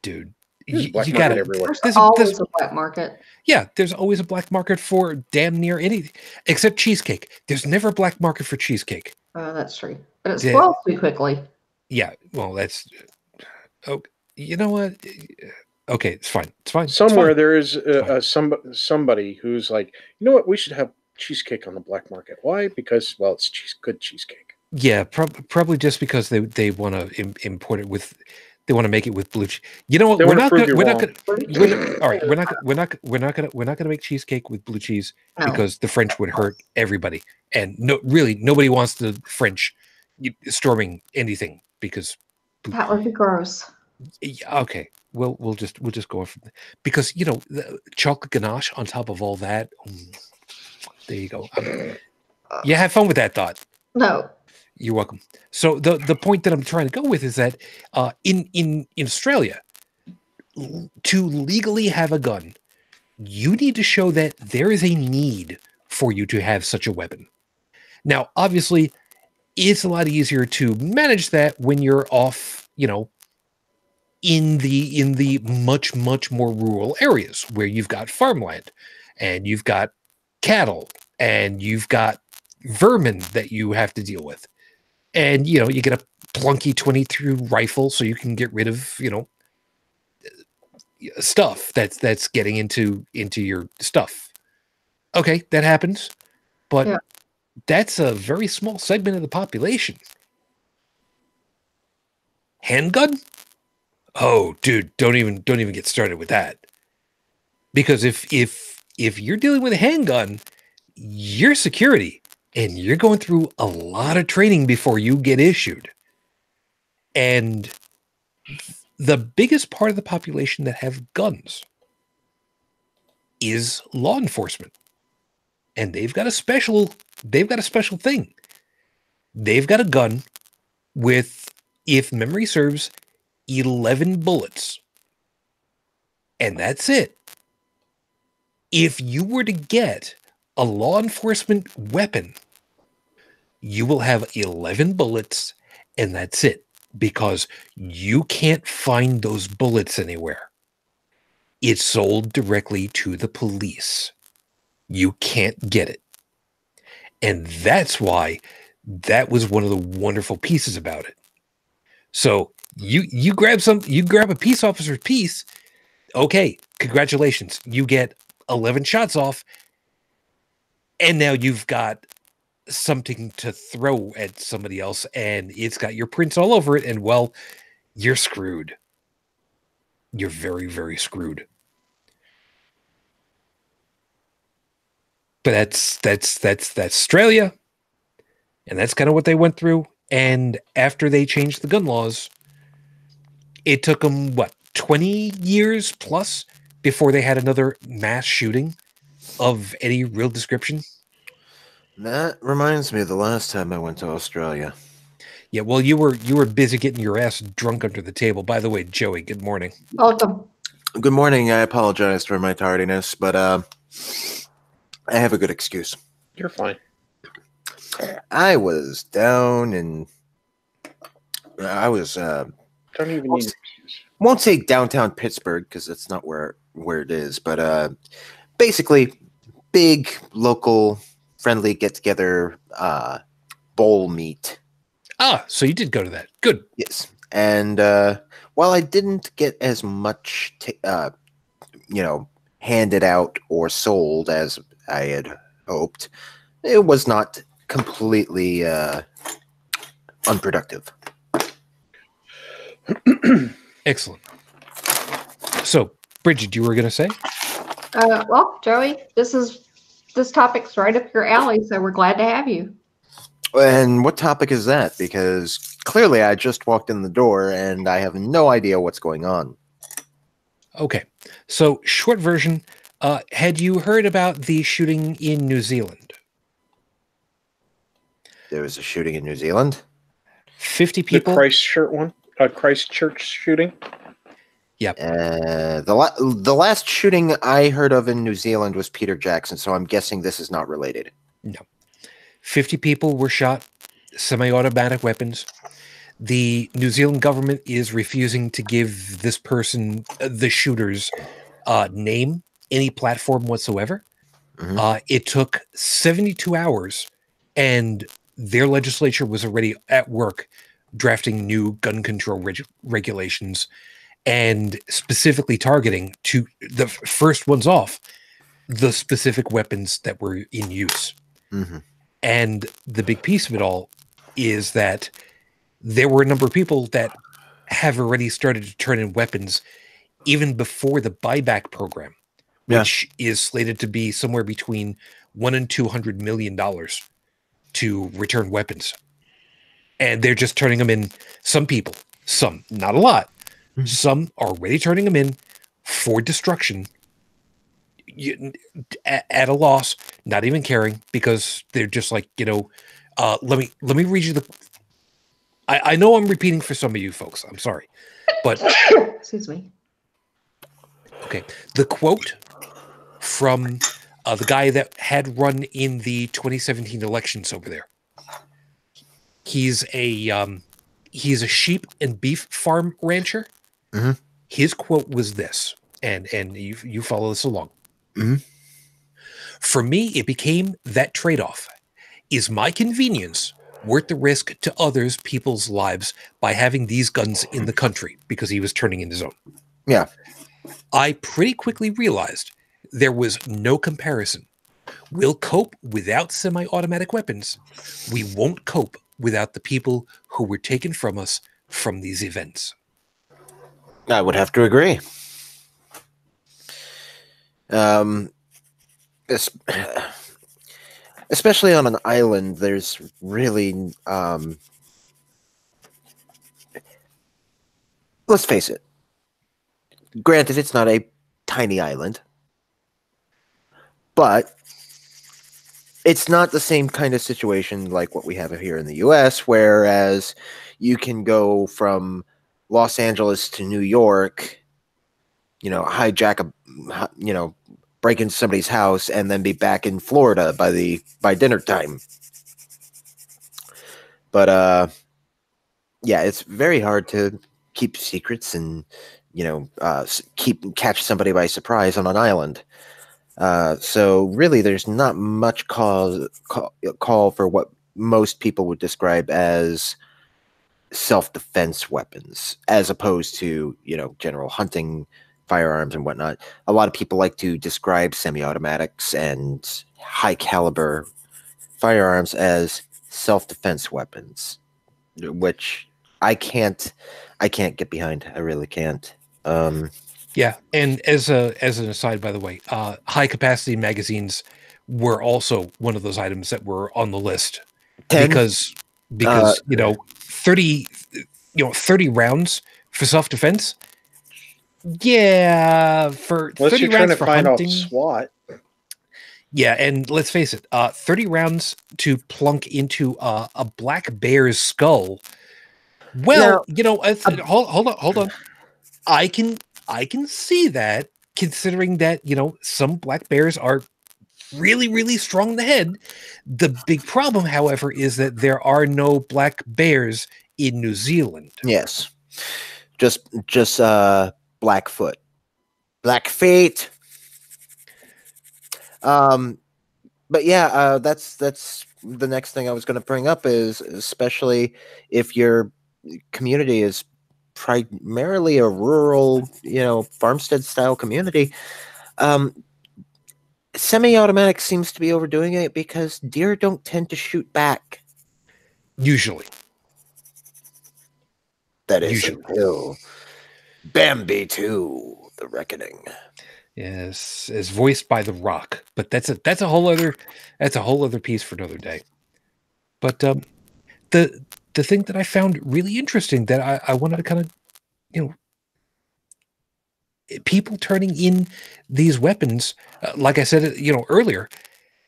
Dude, you got it everywhere. There's always a black market. Yeah, there's always a black market for damn near anything, except cheesecake. There's never a black market for cheesecake. That's true. But it spoils too quickly. Yeah, well, that's... Oh, you know what? Okay, it's fine. It's fine. Somewhere there is somebody who's like, you know what? We should have cheesecake on the black market. Why? Because, well, it's good cheesecake. Yeah, probably just because they want to import it with... They want to make it with blue cheese. You know what? We're not going. All right, we're not going to make cheesecake with blue cheese because the French would hurt everybody, and nobody wants the French storming anything because that would be gross. Okay, we'll just go from there because the chocolate ganache on top of all that. There you go. You have fun with that thought. No. You're welcome. So the point that I'm trying to go with is that in Australia, to legally have a gun, you need to show that there is a need for you to have such a weapon. Now, obviously, it's a lot easier to manage that when you're off, in the much more rural areas where you've got farmland and you've got cattle and you've got vermin that you have to deal with. And, you get a plunky 22 rifle so you can get rid of, stuff that's getting into your stuff. Okay, that happens. But that's a very small segment of the population. Handgun? Oh, dude, don't even get started with that. Because if you're dealing with a handgun, your security, and you're going through a lot of training before you get issued. And the biggest part of the population that have guns is law enforcement. And they've got a special thing. They've got a gun with, if memory serves, 11 bullets. And that's it. If you were to get a law enforcement weapon, you will have 11 bullets, and that's it, because you can't find those bullets anywhere. It's sold directly to the police. You can't get it. And that's why that was one of the wonderful pieces about it. So you grab a peace officer's piece, okay, congratulations. You get 11 shots off, and now you've got something to throw at somebody else, and it's got your prints all over it, and well, you're screwed. You're very, very screwed. But that's Australia, and that's kind of what they went through. And after they changed the gun laws, it took them 20 years plus before they had another mass shooting of any real description. That reminds me of the last time I went to Australia. Yeah, well, you were busy getting your ass drunk under the table. By the way, Joey, good morning. Welcome. Good morning. I apologize for my tardiness, but I have a good excuse. You're fine. I was down and I was don't even need an excuse. Won't say downtown Pittsburgh because that's not where it is, but basically big local friendly get together bowl meet. Ah, so you did go to that. Good. Yes. And while I didn't get as much handed out or sold as I had hoped, it was not completely unproductive. Excellent. So, Bridget, you were going to say? Well, Joey, this topic's right up your alley, so we're glad to have you. And what topic is that? Because clearly I just walked in the door and I have no idea what's going on. Okay. So, short version, had you heard about the shooting in New Zealand? There was a shooting in New Zealand. 50 people. The Christchurch shooting. Yep. The last shooting I heard of in New Zealand was Peter Jackson, so I'm guessing this is not related. No. 50 people were shot, semi-automatic weapons. The New Zealand government is refusing to give this person, the shooter's name, any platform whatsoever. Mhm. It took 72 hours, and their legislature was already at work drafting new gun control regulations, and specifically targeting to the first ones off the specific weapons that were in use. Mm-hmm. And the big piece of it all is that there were a number of people that have already started to turn in weapons even before the buyback program, which is slated to be somewhere between $100 and $200 million to return weapons. And they're just turning them in. Some people, some, not a lot, some are already turning them in for destruction at a loss, not even caring, because they're just like, let me read you I know I'm repeating for some of you folks. I'm sorry, but excuse me. Okay, the quote from the guy that had run in the 2017 elections over there. He's a sheep and beef farm rancher. Mm-hmm. His quote was this, and you follow this along. Mm-hmm. For me, it became that trade-off. Is my convenience worth the risk to others people's lives by having these guns in the country? Because he was turning in his own. Yeah. I pretty quickly realized there was no comparison. We'll cope without semi-automatic weapons. We won't cope without the people who were taken from us from these events. I would have to agree. Especially on an island, there's really, let's face it. Granted, it's not a tiny island, but it's not the same kind of situation like what we have here in the U.S., whereas you can go from Los Angeles to New York, hijack break into somebody's house and then be back in Florida by dinner time. But yeah, it's very hard to keep secrets and catch somebody by surprise on an island. So really, there's not much call for what most people would describe as self-defense weapons, as opposed to general hunting firearms and whatnot. A lot of people like to describe semi-automatics and high caliber firearms as self-defense weapons, which I can't get behind. I really can't. Yeah, and as an aside, by the way, high capacity magazines were also one of those items that were on the list 10? because 30 rounds for self-defense. Yeah, for unless 30 you're trying rounds to for find hunting. off SWAT. Yeah, and let's face it, 30 rounds to plunk into a black bear's skull. Well, hold on. I can see that, considering that, some black bears are really, really strong in the head. The big problem, however, is that there are no black bears in New Zealand. Yes. Just Blackfoot. Blackfeet. But yeah, that's the next thing I was going to bring up is, especially if your community is primarily a rural, farmstead style community, semi-automatic seems to be overdoing it because deer don't tend to shoot back. Usually. That is until Bambi 2, The Reckoning. Yes, as voiced by The Rock, but that's a whole other piece for another day. But the thing that I found really interesting that I wanted to kind of, people turning in these weapons, like I said, earlier,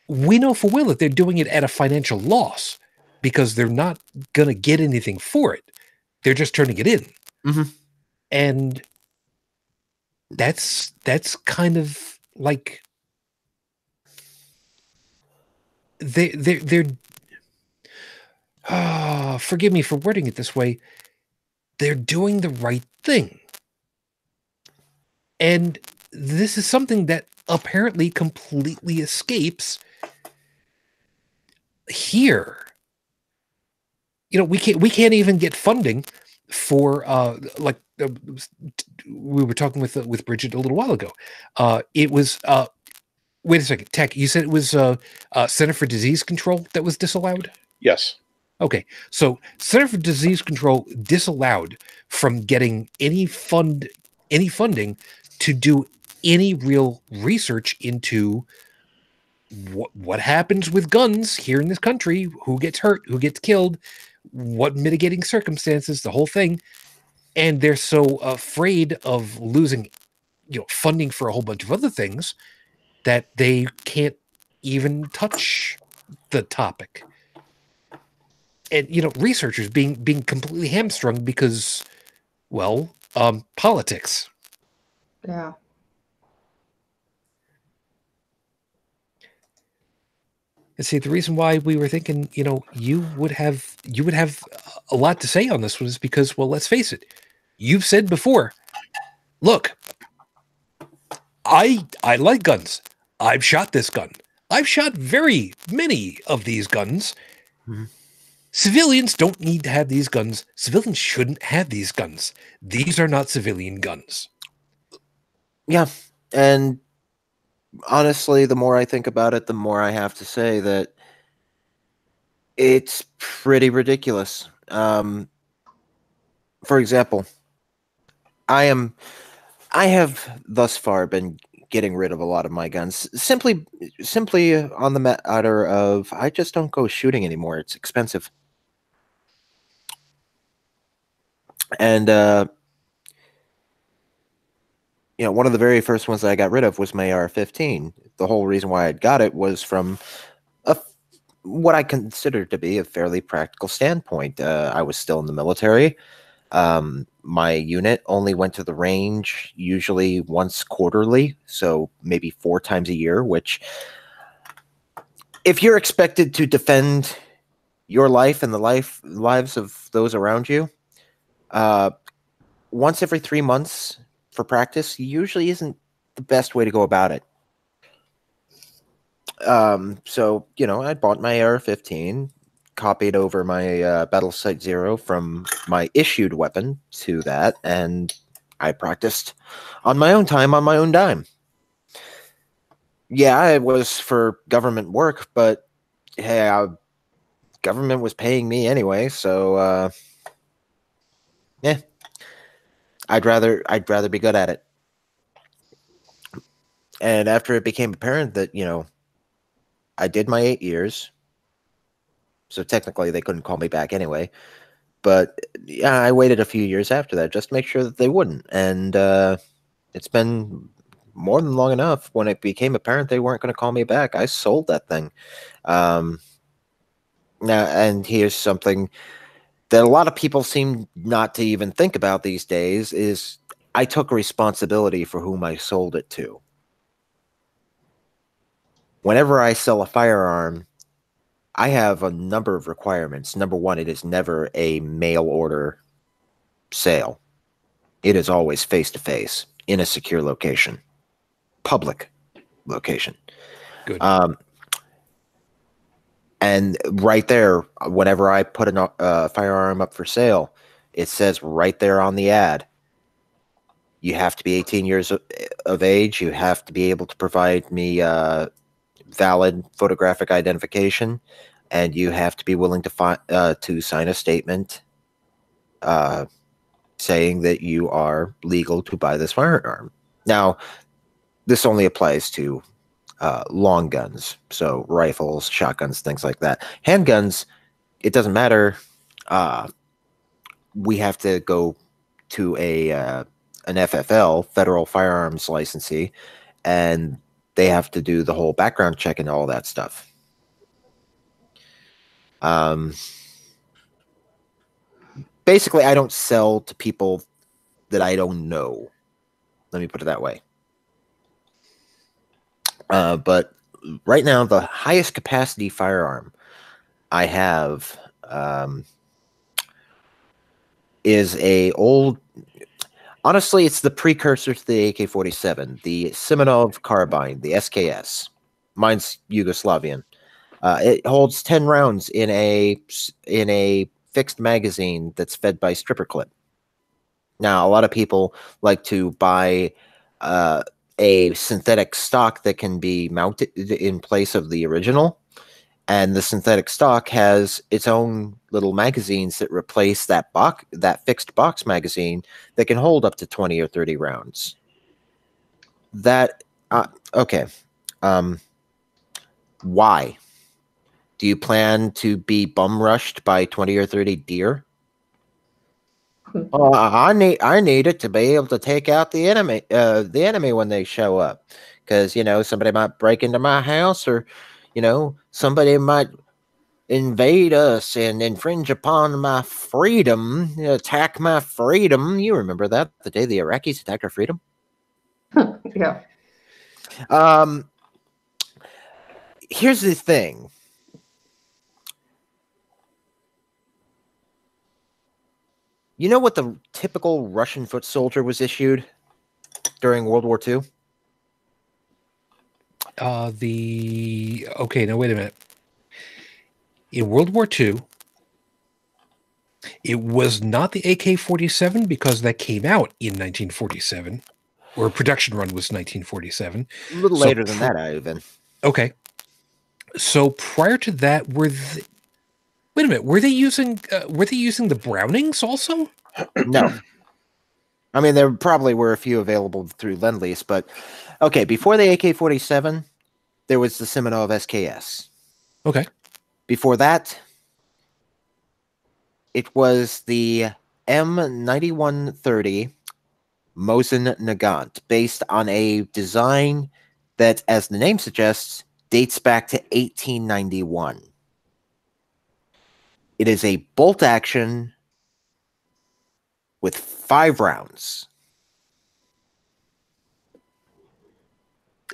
we know for well that they're doing it at a financial loss. because they're not going to get anything for it. They're just turning it in. Mm-hmm. And that's kind of like they're forgive me for wording it this way. They're doing the right thing. And this is something that apparently completely escapes here. You know, we can't even get funding for we were talking with Bridget a little while ago. It was wait a second, Tech. You said it was Center for Disease Control that was disallowed? Yes. Okay, so Center for Disease Control disallowed from getting any funding to do any real research into what happens with guns here in this country, who gets hurt, who gets killed, what mitigating circumstances, the whole thing. And they're so afraid of losing, funding for a whole bunch of other things that they can't even touch the topic. And researchers being completely hamstrung because, well, politics. Yeah. And see, the reason why we were thinking, you would have a lot to say on this was because, well, let's face it, you've said before, look, I like guns. I've shot this gun. I've shot very many of these guns. Mm-hmm. Civilians don't need to have these guns. Civilians shouldn't have these guns. These are not civilian guns. Yeah. And honestly, the more I think about it, the more I have to say that it's pretty ridiculous. For example, I have thus far been getting rid of a lot of my guns simply on the matter of I just don't go shooting anymore. It's expensive. And one of the very first ones that I got rid of was my AR-15. The whole reason why I got it was from what I considered to be a fairly practical standpoint. I was still in the military. My unit only went to the range usually once quarterly, so maybe 4 times a year, which if you're expected to defend your life and the lives of those around you, once every 3 months for practice usually isn't the best way to go about it. So, I bought my AR-15, copied over my Battle Sight Zero from my issued weapon to that, and I practiced on my own time, on my own dime. Yeah, it was for government work, but hey, government was paying me anyway, so yeah, I'd rather be good at it. And after it became apparent that I did my 8 years. So technically, they couldn't call me back anyway. But yeah, I waited a few years after that just to make sure that they wouldn't. And it's been more than long enough. When it became apparent they weren't going to call me back, I sold that thing. Now, and here's something that a lot of people seem not to even think about these days is I took responsibility for whom I sold it to. Whenever I sell a firearm, I have a number of requirements. Number one, it is never a mail order sale. It is always face-to-face in a secure location, public location. Good. And right there, whenever I put a firearm up for sale, it says right there on the ad, you have to be 18 years of age. You have to be able to provide me valid photographic identification, and you have to be willing to sign a statement saying that you are legal to buy this firearm. Now, this only applies to long guns, so rifles, shotguns, things like that. Handguns, it doesn't matter. We have to go to an FFL, Federal Firearms Licensee, and they have to do the whole background check and all that stuff. basically, I don't sell to people that I don't know. Let me put it that way. But right now, the highest capacity firearm I have is a old. Honestly, it's the precursor to the AK-47, the Simonov carbine, the SKS. Mine's Yugoslavian. It holds 10 rounds in a fixed magazine that's fed by stripper clip. Now, a lot of people like to buy a synthetic stock that can be mounted in place of the original. And the synthetic stock has its own little magazines that replace that fixed box magazine that can hold up to 20 or 30 rounds. Okay. Why? Do you plan to be bum rushed by 20 or 30 deer? I need it to be able to take out the enemy when they show up, because somebody might break into my house, or somebody might invade us and infringe upon my freedom, attack my freedom. You remember that, the day the Iraqis attacked our freedom? Yeah. Here's the thing. You know what the typical Russian foot soldier was issued during World War II? Okay, now wait a minute. In World War II, it was not the AK-47 because that came out in 1947, or production run was 1947. A little later than that, even. Okay. So prior to that, wait a minute, were they using the Brownings also? No. I mean, there probably were a few available through Lend-Lease, but okay, before the AK-47, there was the Simonov SKS. Okay. Before that, it was the M9130 Mosin Nagant, based on a design that, as the name suggests, dates back to 1891. It is a bolt action with 5 rounds.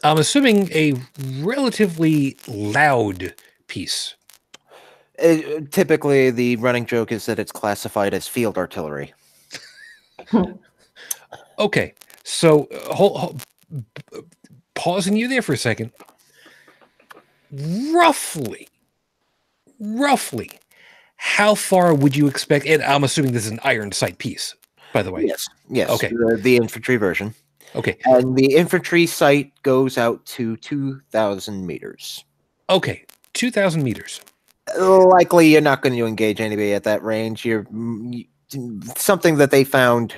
I'm assuming a relatively loud piece. Typically, the running joke is that it's classified as field artillery. Okay, so pausing you there for a second. Roughly, how far would you expect? And I'm assuming this is an iron sight piece, by the way. Yes. Okay. The infantry version. Okay. And the infantry sight goes out to 2,000 meters. Okay, 2,000 meters. Likely, you're not going to engage anybody at that range. Something that they found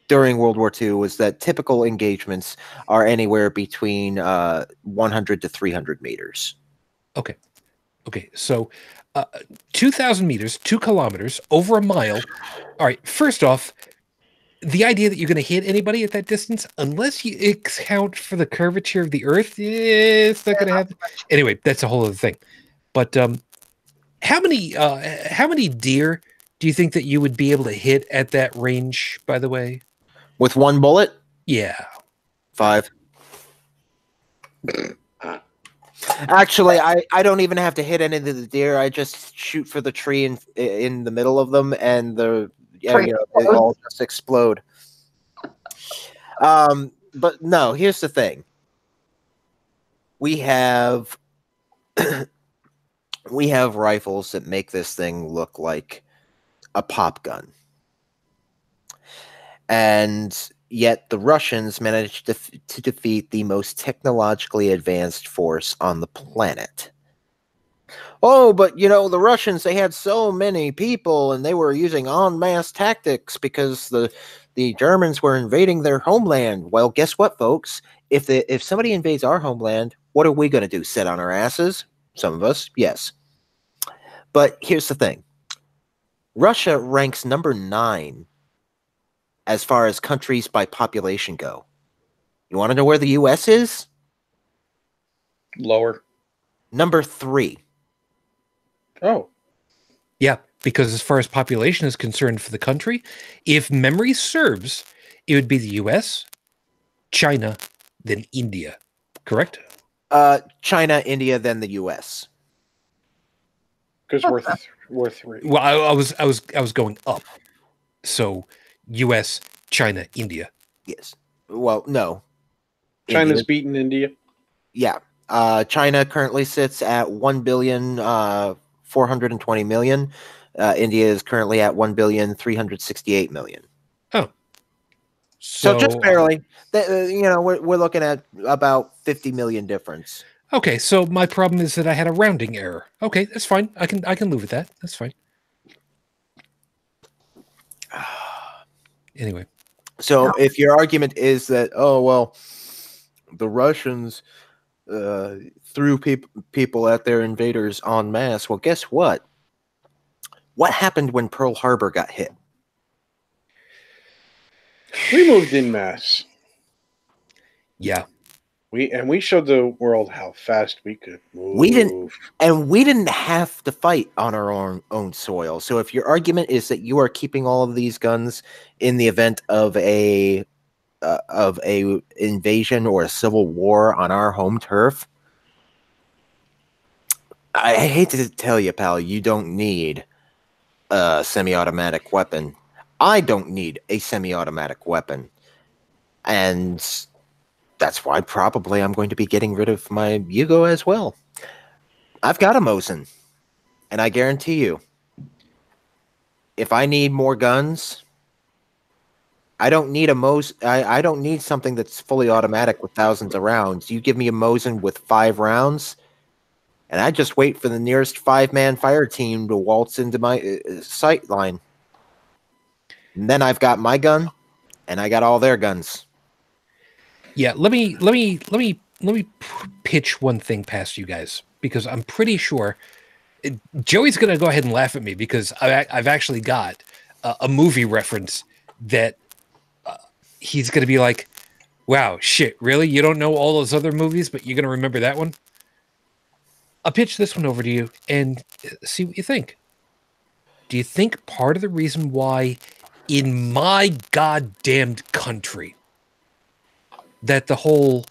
during World War II was that typical engagements are anywhere between 100 to 300 meters. Okay, so 2,000 meters, 2 kilometers, over a mile. All right, first off, the idea that you're going to hit anybody at that distance, unless you account for the curvature of the Earth, it's not going to happen. Anyway, that's a whole other thing. But how many deer do you think that you would be able to hit at that range, by the way? With one bullet? Yeah. 5. Actually, I don't even have to hit any of the deer. I just shoot for the tree in the middle of them, and they all just explode. But no, here's the thing. We have rifles that make this thing look like a pop gun. And yet the Russians managed to defeat the most technologically advanced force on the planet. Oh, but the Russians, they had so many people and they were using en masse tactics because the Germans were invading their homeland. Well, guess what, folks? If somebody invades our homeland, what are we going to do? Sit on our asses? Some of us, yes. But here's the thing. Russia ranks number 9 as far as countries by population go. You want to know where the U.S. is? Lower. Number 3. Oh. Yeah, because as far as population is concerned for the country, if memory serves, it would be the US, China, then India. Correct? China, India, then the U.S. Because we're three. Well, I was going up. So US, China, India. Yes. Well, no. China's India. beaten India. Yeah. China currently sits at 1,420,000,000. India is currently at 1,368,000,000. Oh. So just barely. We're looking at about 50 million difference. Okay, so my problem is that I had a rounding error. Okay, that's fine. I can live with that. That's fine. Anyway. So if your argument is that, oh, well, the Russians threw people at their invaders en masse, well, guess what? What happened when Pearl Harbor got hit? We moved in mass. Yeah. We showed the world how fast we could move. We didn't have to fight on our own soil. So if your argument is that you are keeping all of these guns in the event of a invasion or a civil war on our home turf, I hate to tell you, pal, you don't need a semi-automatic weapon. I don't need a semi-automatic weapon. And that's why probably I'm going to be getting rid of my Yugo as well. I've got a Mosin. And I guarantee you, if I need more guns, I don't need a I don't need something that's fully automatic with thousands of rounds. You give me a Mosin with 5 rounds, and I just wait for the nearest 5-man fire team to waltz into my sight line. And then I've got my gun, and I got all their guns. Yeah, let me pitch one thing past you guys, because I'm pretty sure Joey's going to go ahead and laugh at me, because I've actually got a movie reference that he's going to be like, wow, shit, really? You don't know all those other movies, but you're going to remember that one? I'll pitch this one over to you and see what you think. Do you think part of the reason why in my goddamned country that the whole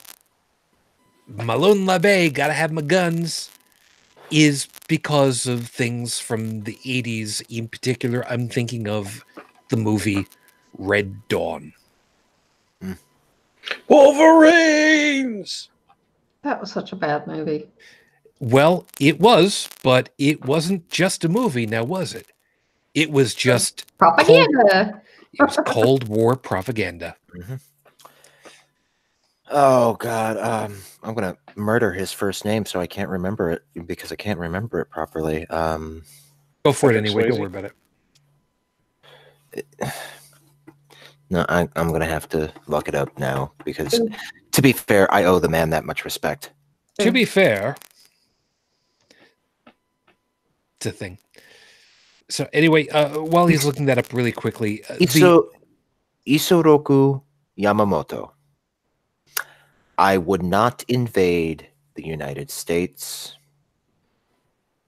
Malone LaBey, gotta have my guns, is because of things from the 80s? In particular, I'm thinking of the movie Red Dawn. Wolverines! That was such a bad movie. Well, it was, but it wasn't just a movie, now was it? It was just propaganda. It was Cold War propaganda. Mm-hmm. Oh God, I'm gonna murder his first name so I can't remember it, because I can't remember it properly. Go for it anyway. Don't worry about it. No, I'm gonna have to look it up now, because, to be fair, I owe the man that much respect. To be fair, it's a thing. So anyway, while he's looking that up really quickly, Isoroku Yamamoto. I would not invade the United States.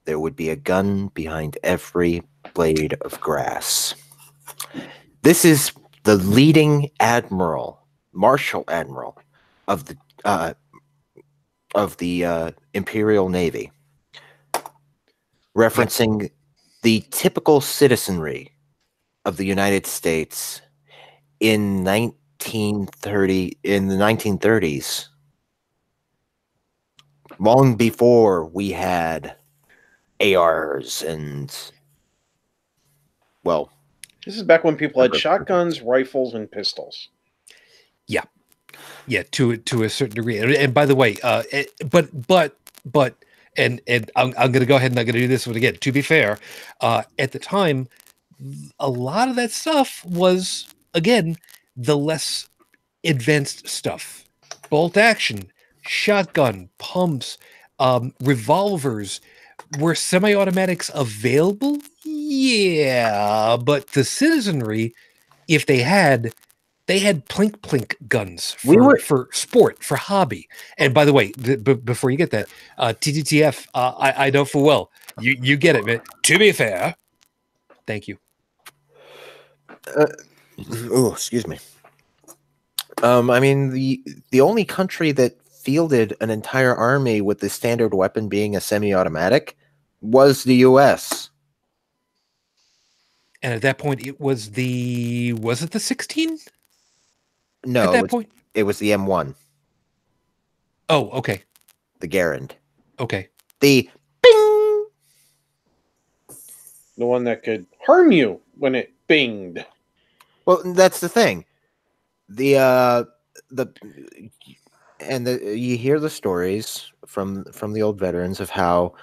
There would be a gun behind every blade of grass. This is the leading admiral, Marshal Admiral of the Imperial Navy, referencing the typical citizenry of the United States in the 1930s, long before we had ARs and, well, this is back when people had shotguns, rifles, and pistols. Yeah, to a certain degree. And by the way, and I'm going to go ahead and I'm going to do this one again. To be fair, at the time, a lot of that stuff was, again, the less advanced stuff. Bolt action, shotgun, pumps, revolvers. Were semi-automatics available? Yeah, but the citizenry, if they had plink guns for sport, for hobby. And by the way, before you get that, TTTF, I know full well, you get it, man. To be fair, Thank you. Oh, excuse me. I mean, the only country that fielded an entire army with the standard weapon being a semi-automatic was the U.S. And at that point, it was it the 16? No, At that point? it was the M1, Oh, okay. the Garand. Okay. The bing! The one that could harm you when it binged. Well, that's the thing. You hear the stories from the old veterans of how,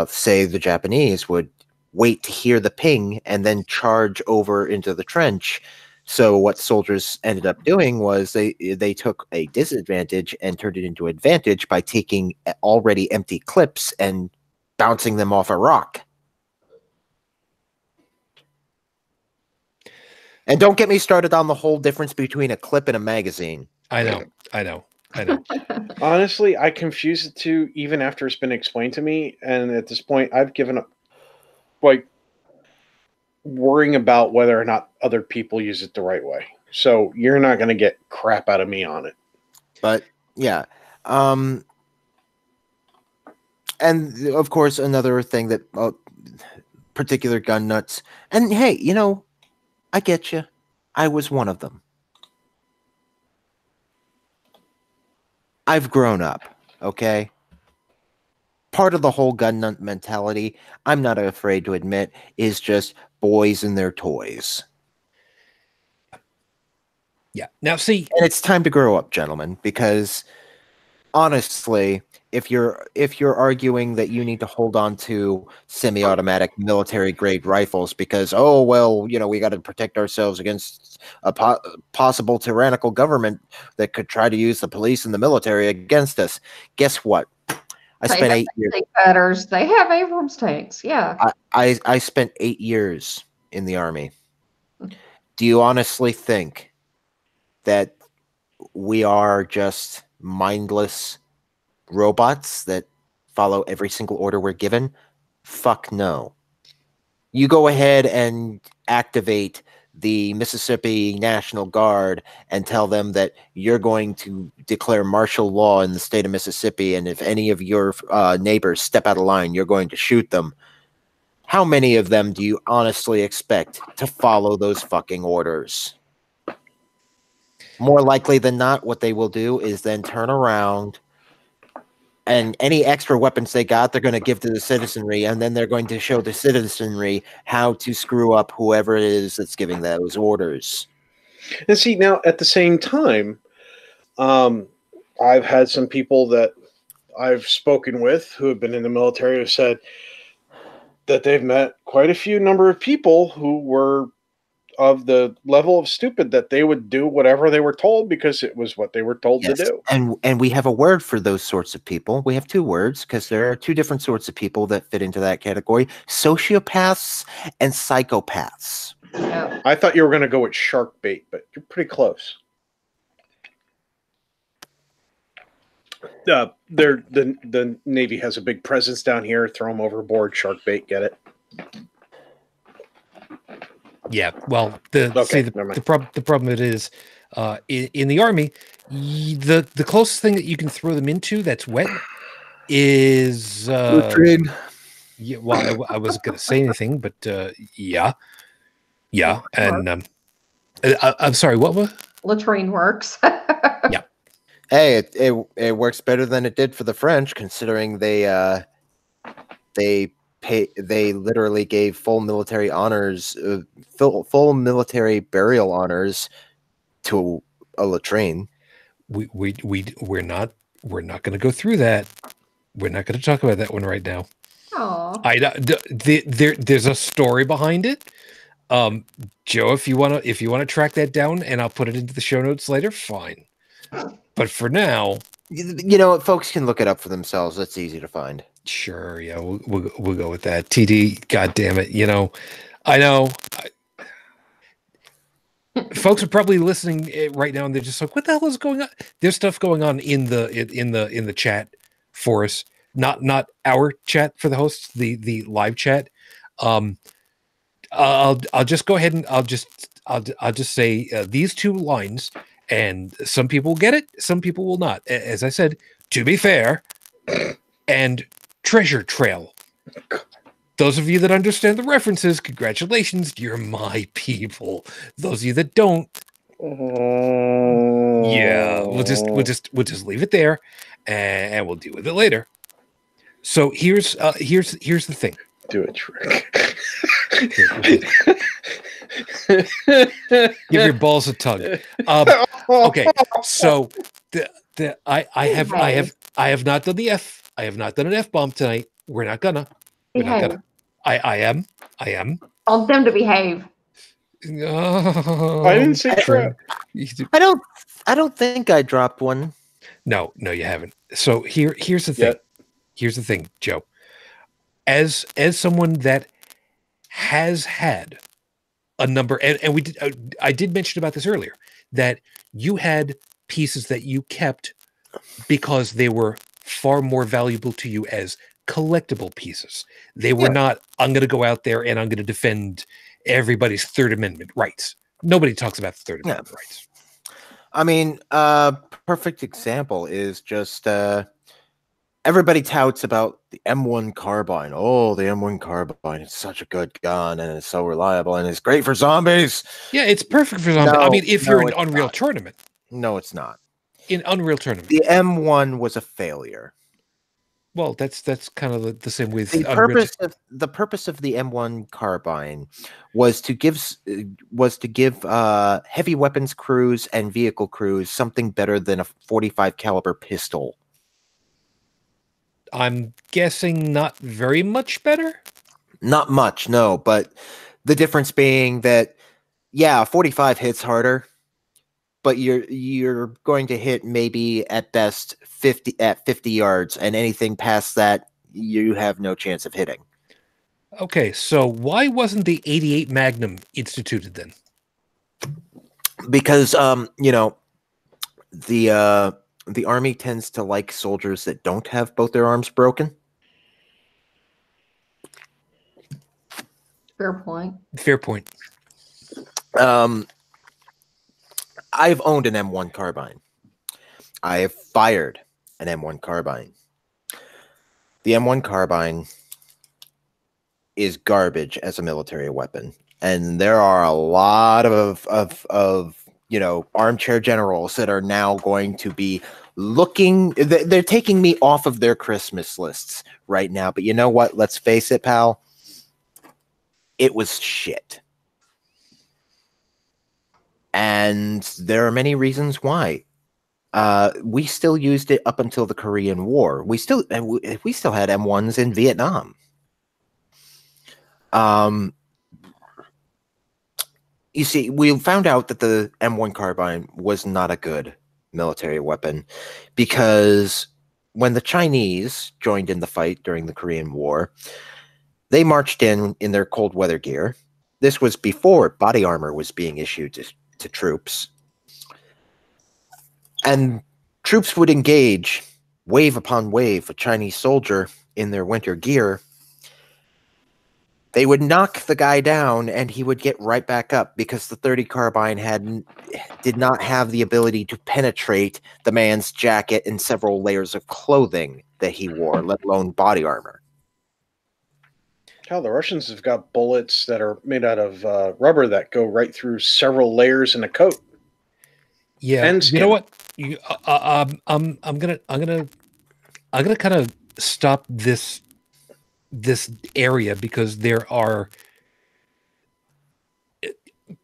say, the Japanese would wait to hear the ping and then charge over into the trench. So what soldiers ended up doing was they took a disadvantage and turned it into advantage by taking already empty clips and bouncing them off a rock. And don't get me started on the whole difference between a clip and a magazine. I know. Honestly, I confuse the two even after it's been explained to me. And at this point, I've given up, like, worrying about whether or not other people use it the right way. So you're not going to get crap out of me on it. But yeah. And of course, another thing that particular gun nuts. And hey, I get you. I was one of them. I've grown up, okay? Part of the whole gun nut mentality, I'm not afraid to admit, is just boys and their toys. Yeah. Now, see, and it's time to grow up, gentlemen, because honestly, if you're arguing that you need to hold on to semi-automatic military-grade rifles because, oh, well, we got to protect ourselves against a possible tyrannical government that could try to use the police and the military against us, guess what? I spent 8 years. They have Abrams tanks, yeah. I spent 8 years in the Army. Do you honestly think that we are just mindless robots that follow every single order we're given? Fuck no. You go ahead and activate the Mississippi National Guard and tell them that you're going to declare martial law in the state of Mississippi, and if any of your neighbors step out of line, you're going to shoot them. How many of them do you honestly expect to follow those fucking orders? More likely than not, what they will do is then turn around and any extra weapons they got, they're going to give to the citizenry, and then they're going to show the citizenry how to screw up whoever it is that's giving those orders. And see, now at the same time, I've had some people that I've spoken with who have been in the military who said that they've met quite a few number of people who were of the level of stupid that they would do whatever they were told because it was what they were told to do. And we have a word for those sorts of people. We have two words because there are two different sorts of people that fit into that category: sociopaths and psychopaths. Yeah. I thought you were going to go with shark bait, but you're pretty close. The Navy has a big presence down here. Throw them overboard. Shark bait. Get it? Yeah, well, the problem it is in the Army, the closest thing that you can throw them into that's wet is latrine. Yeah, well, I wasn't going to say anything, but yeah, and I'm sorry, what was latrine works? Yeah. Hey, it works better than it did for the French, considering they literally gave full military honors, full military burial honors to a latrine. We're not going to go through that. We're not going to talk about that one right now. There's a story behind it. Joe, if you want to track that down, and I'll put it into the show notes later, fine. But for now, folks can look it up for themselves. That's easy to find. Sure, yeah, we'll go with that. TD, God damn it, I know. Folks are probably listening right now, and they're just like, "What the hell is going on?" There's stuff going on in the chat for us, not our chat for the hosts, the live chat. I'll just go ahead and I'll just say these two lines, and some people will get it, some people will not. As I said, to be fair, and treasure trail. Those of you that understand the references, congratulations, you're my people. Those of you that don't, yeah, we'll just leave it there, and we'll deal with it later. So here's the thing. Do a trick. Give your balls a tug. Okay, so I have not done the F. I have not done an F-bomb tonight. We're not gonna. I am. Want them to behave. Oh, I didn't say trap. I don't think I dropped one. No, you haven't. So here's the thing. Yep. Here's the thing, Joe. As someone that has had a number, and we did, I did mention about this earlier, that you had pieces that you kept because they were far more valuable to you as collectible pieces. They were not, I'm going to go out there and I'm going to defend everybody's Third Amendment rights. Nobody talks about the Third Amendment rights. I mean, perfect example is just everybody touts about the M1 carbine. Oh, the M1 carbine, it's such a good gun and it's so reliable and it's great for zombies. Yeah, it's perfect for zombies. I mean, if you're in Unreal Tournament. No, it's not. In Unreal Tournament. The M1 was a failure. Well, that's kind of the same with the purpose of the M1 carbine was to give heavy weapons crews and vehicle crews something better than a 45 caliber pistol. I'm guessing not very much better. Not much, no, but the difference being that 45 hits harder, but you're going to hit maybe at best 50 yards, and anything past that you have no chance of hitting. Okay, so why wasn't the 88 Magnum instituted then? Because the Army tends to like soldiers that don't have both their arms broken. Fair point. Fair point. I've owned an M1 carbine. I have fired an M1 carbine. The M1 carbine is garbage as a military weapon, and there are a lot of armchair generals that are now going to be looking. They're taking me off of their Christmas lists right now. But you know what? Let's face it, pal. It was shit. And there are many reasons why. We still used it up until the Korean War. We still had M1s in Vietnam. You see, we found out that the M1 carbine was not a good military weapon because when the Chinese joined in the fight during the Korean War, they marched in their cold weather gear. This was before body armor was being issued to troops. And troops would engage wave upon wave a Chinese soldier in their winter gear. They would knock the guy down and he would get right back up because the .30 carbine did not have the ability to penetrate the man's jacket and several layers of clothing that he wore, let alone body armor. The Russians have got bullets that are made out of rubber that go right through several layers in a coat. Yeah, and you know what? I'm gonna kind of stop this area because there are.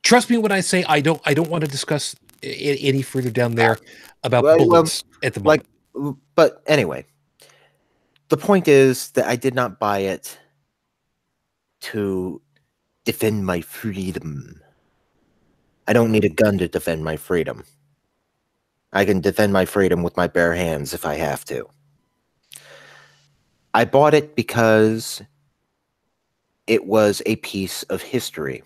Trust me when I say I don't want to discuss any further down there about bullets at the moment. But anyway, the point is that I did not buy it to defend my freedom. I don't need a gun to defend my freedom. I can defend my freedom with my bare hands if I have to. I bought it because it was a piece of history.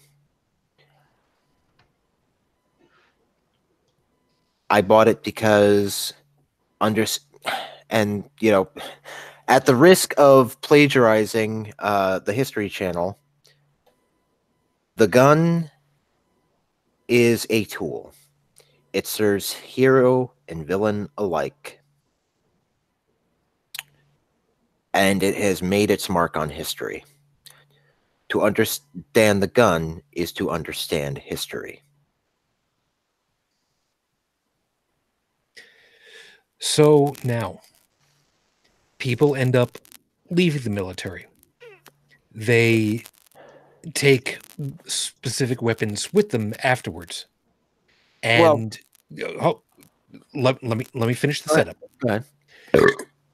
I bought it because at the risk of plagiarizing the History Channel, The gun is a tool. It serves hero and villain alike. And it has made its mark on history. To understand the gun is to understand history. So now, people end up leaving the military. They take specific weapons with them afterwards. And let me finish the setup. Go ahead.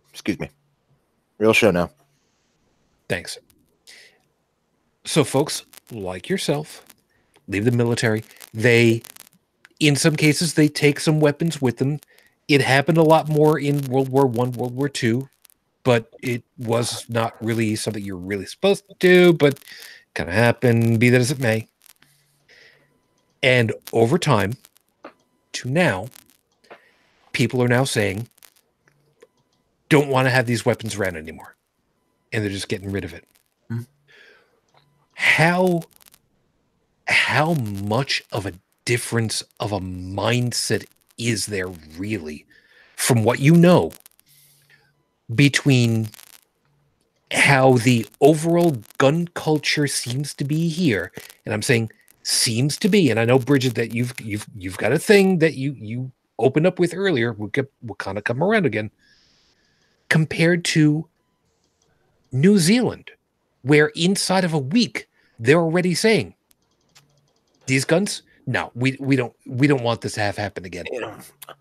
Excuse me. Real show now. Thanks. So folks like yourself leave the military. They, in some cases, they take some weapons with them. It happened a lot more in World War I, World War II, but it was not really something you're really supposed to do, but kind of happened, be that as it may. And over time to now, people are now saying, don't want to have these weapons around anymore. And they're just getting rid of it. Mm-hmm. How much of a difference of a mindset is there really from what you know between how the overall gun culture seems to be here? And I'm saying seems to be, and I know, Bridget, that you've got a thing that you opened up with earlier. We'll kind of come around again, compared to New Zealand, where inside of a week they're already saying these guns, no, we don't want this to have happen again.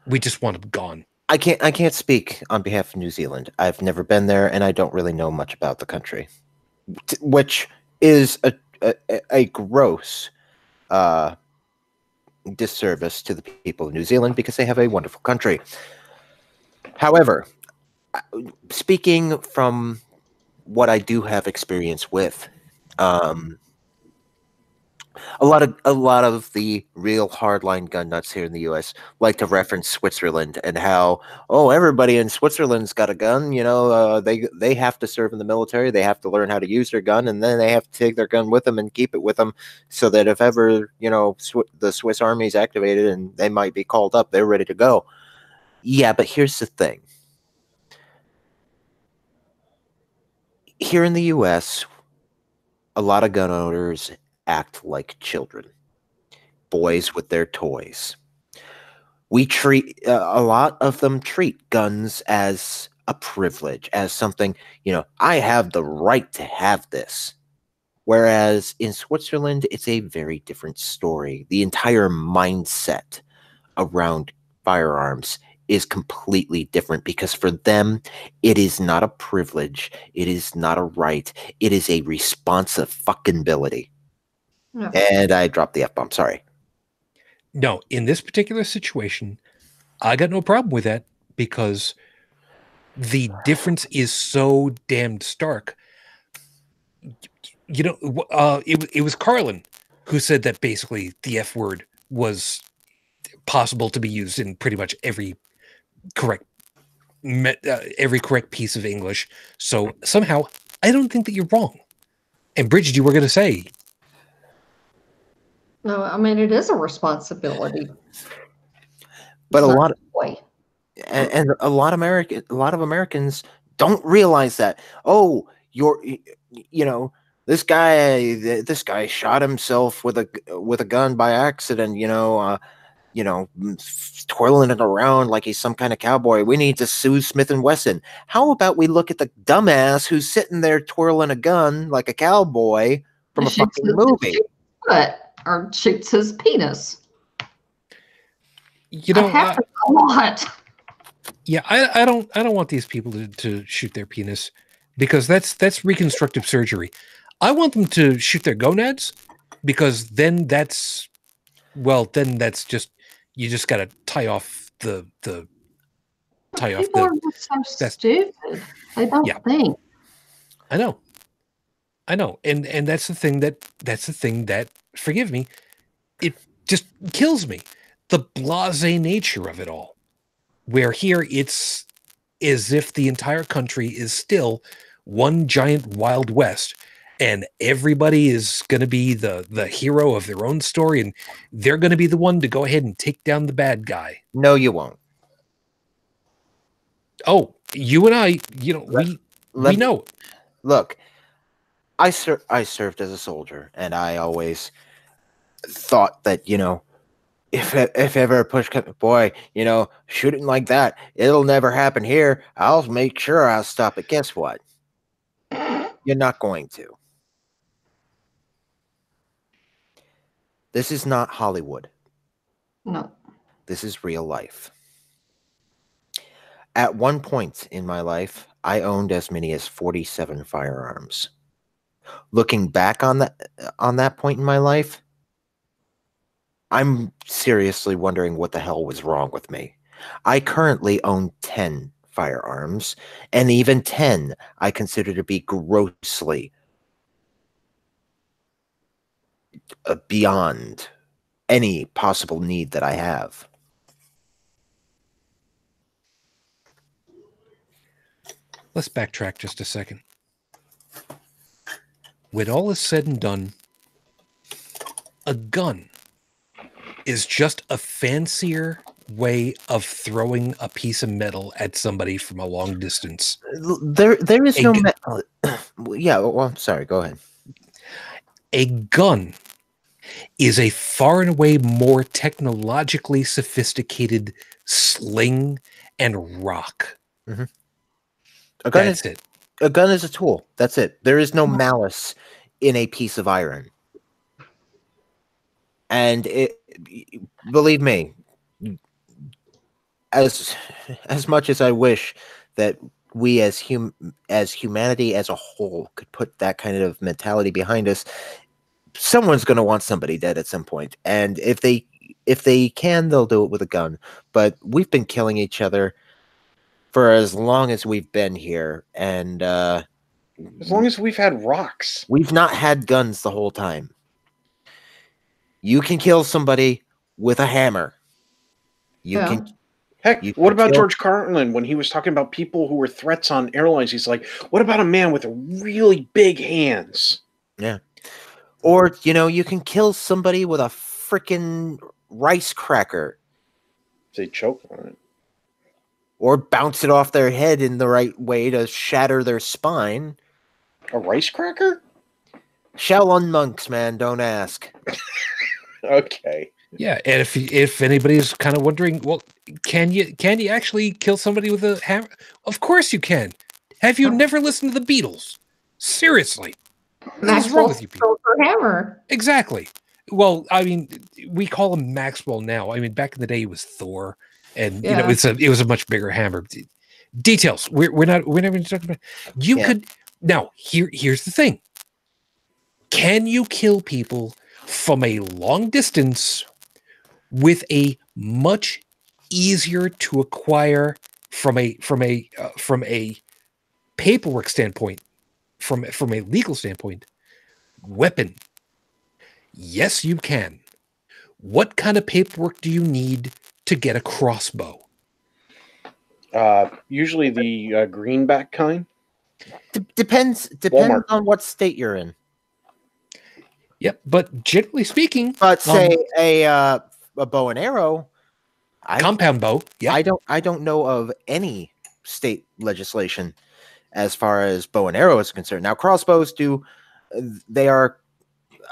We just want them gone. I can't speak on behalf of New Zealand. I've never been there, and I don't really know much about the country, which is a gross disservice to the people of New Zealand because they have a wonderful country. However, speaking from what I do have experience with, a lot of the real hardline gun nuts here in the U.S. like to reference Switzerland and how, oh, everybody in Switzerland's got a gun. You know, they have to serve in the military. They have to learn how to use their gun, and then they have to take their gun with them and keep it with them, so that if ever, you know, the Swiss Army is activated and they might be called up, they're ready to go. Yeah, but here's the thing. Here in the U.S., a lot of gun owners act like children, boys with their toys. We treat a lot of them treat guns as a privilege, as something, you know, I have the right to have this. Whereas in Switzerland, it's a very different story. The entire mindset around firearms is completely different, because for them, it is not a privilege. It is not a right. It is a responsive fucking ability. Yeah. And I dropped the F-bomb. Sorry. No, in this particular situation, I got no problem with that, because the difference is so damned stark. You know, it was Carlin who said that basically the F word was possible to be used in pretty much every correct piece of English. So somehow, I don't think that you're wrong. And Bridget, you were going to say. No, I mean, it is a responsibility. But It's a not lot of, way. and a lot of Americans don't realize that. Oh, you know, this guy shot himself with a gun by accident. You know, twirling it around like he's some kind of cowboy. We need to sue Smith & Wesson. How about we look at the dumbass who's sitting there twirling a gun like a cowboy from a fucking movie? Or shoots his penis. You know, I have a lot. Yeah, I don't want these people to shoot their penis, because that's reconstructive surgery. I want them to shoot their gonads, because then that's just, you just got to tie off the People are just so stupid. They don't think. I know, and that's the thing that forgive me, it just kills me, the blasé nature of it all. Where here it's as if the entire country is still one giant Wild West, and everybody is going to be the hero of their own story, and they're going to be the one to go ahead and take down the bad guy. No, you won't. Oh, you and I, we know. Look, I served as a soldier, and I always thought that, if ever a push comes, boy, shooting like that, it'll never happen here. I'll make sure I'll stop it. Guess what? You're not going to. This is not Hollywood. No. This is real life. At one point in my life, I owned as many as 47 firearms. Looking back on that point in my life, I'm seriously wondering what the hell was wrong with me. I currently own 10 firearms, and even 10 I consider to be grossly beyond any possible need that I have. Let's backtrack just a second. When all is said and done, a gun is just a fancier way of throwing a piece of metal at somebody from a long distance. There is no yeah, well, I'm sorry, go ahead. A gun is a far and away more technologically sophisticated sling and rock. Mm-hmm. A gun is a tool. That's it. There is no malice in a piece of iron. And believe me, as much as I wish that we as humanity as a whole could put that kind of mentality behind us, someone's going to want somebody dead at some point. And if they can, they'll do it with a gun. But we've been killing each other for as long as we've been here, and as long as we've had rocks. We've not had guns the whole time. You can kill somebody with a hammer. What about George Carlin when he was talking about people who were threats on airlines? He's like, what about a man with really big hands? Yeah. Or, you can kill somebody with a freaking rice cracker. They choke on it. Or bounce it off their head in the right way to shatter their spine. A rice cracker? Shaolin monks, man, don't ask. Okay. Yeah, and if anybody's kind of wondering, well, can you actually kill somebody with a hammer? Of course you can. Have you never listened to the Beatles? Seriously. What's wrong with you people? Hammer. Exactly. Well, I mean, we call him Maxwell now. I mean, back in the day, he was Thor, and it was a much bigger hammer. Details. We're not even talking about. You could now. Here's the thing. Can you kill people from a long distance with a much easier to acquire from a paperwork standpoint, from a legal standpoint, weapon? Yes, you can. What kind of paperwork do you need to get a crossbow? Usually the greenback kind. Depends on what state you're in. Yep, but generally speaking, but say a bow and arrow, compound bow. Yeah, I don't know of any state legislation as far as bow and arrow is concerned. Now crossbows they're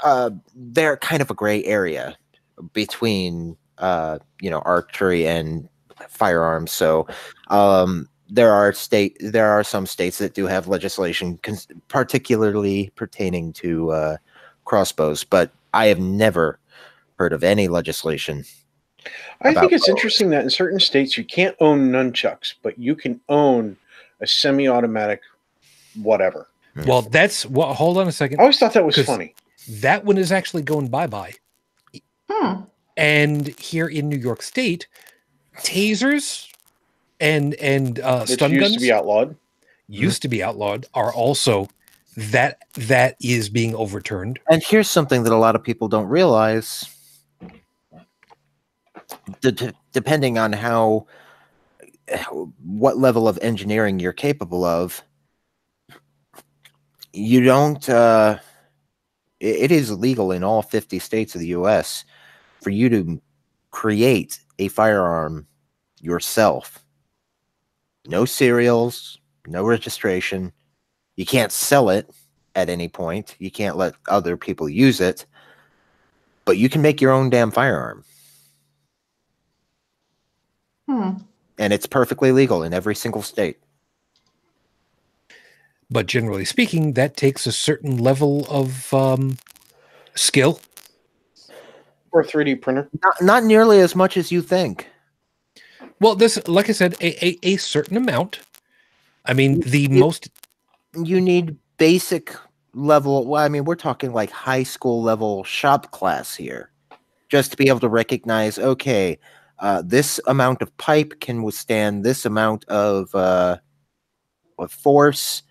kind of a gray area between archery and firearms. So there are some states that do have legislation particularly pertaining to crossbows, but I have never heard of any legislation. I think it's interesting that in certain states you can't own nunchucks, but you can own a semi-automatic whatever. Well, hold on a second. I always thought that was funny. That one is actually going bye-bye. And here in New York State, tasers and stun guns used to be outlawed. Used to be outlawed are also that is being overturned. And here's something that a lot of people don't realize. Depending on what level of engineering you're capable of, you don't. It is legal in all 50 states of the U.S. for you to create a firearm yourself. No serials, no registration. You can't sell it at any point. You can't let other people use it. But you can make your own damn firearm. And it's perfectly legal in every single state. But generally speaking, that takes a certain level of skill. Or a 3D printer. Not nearly as much as you think. Well, this, like I said, a certain amount. I mean, You need basic level. Well, I mean, we're talking like high school level shop class here, just to be able to recognize, okay, this amount of pipe can withstand this amount of force.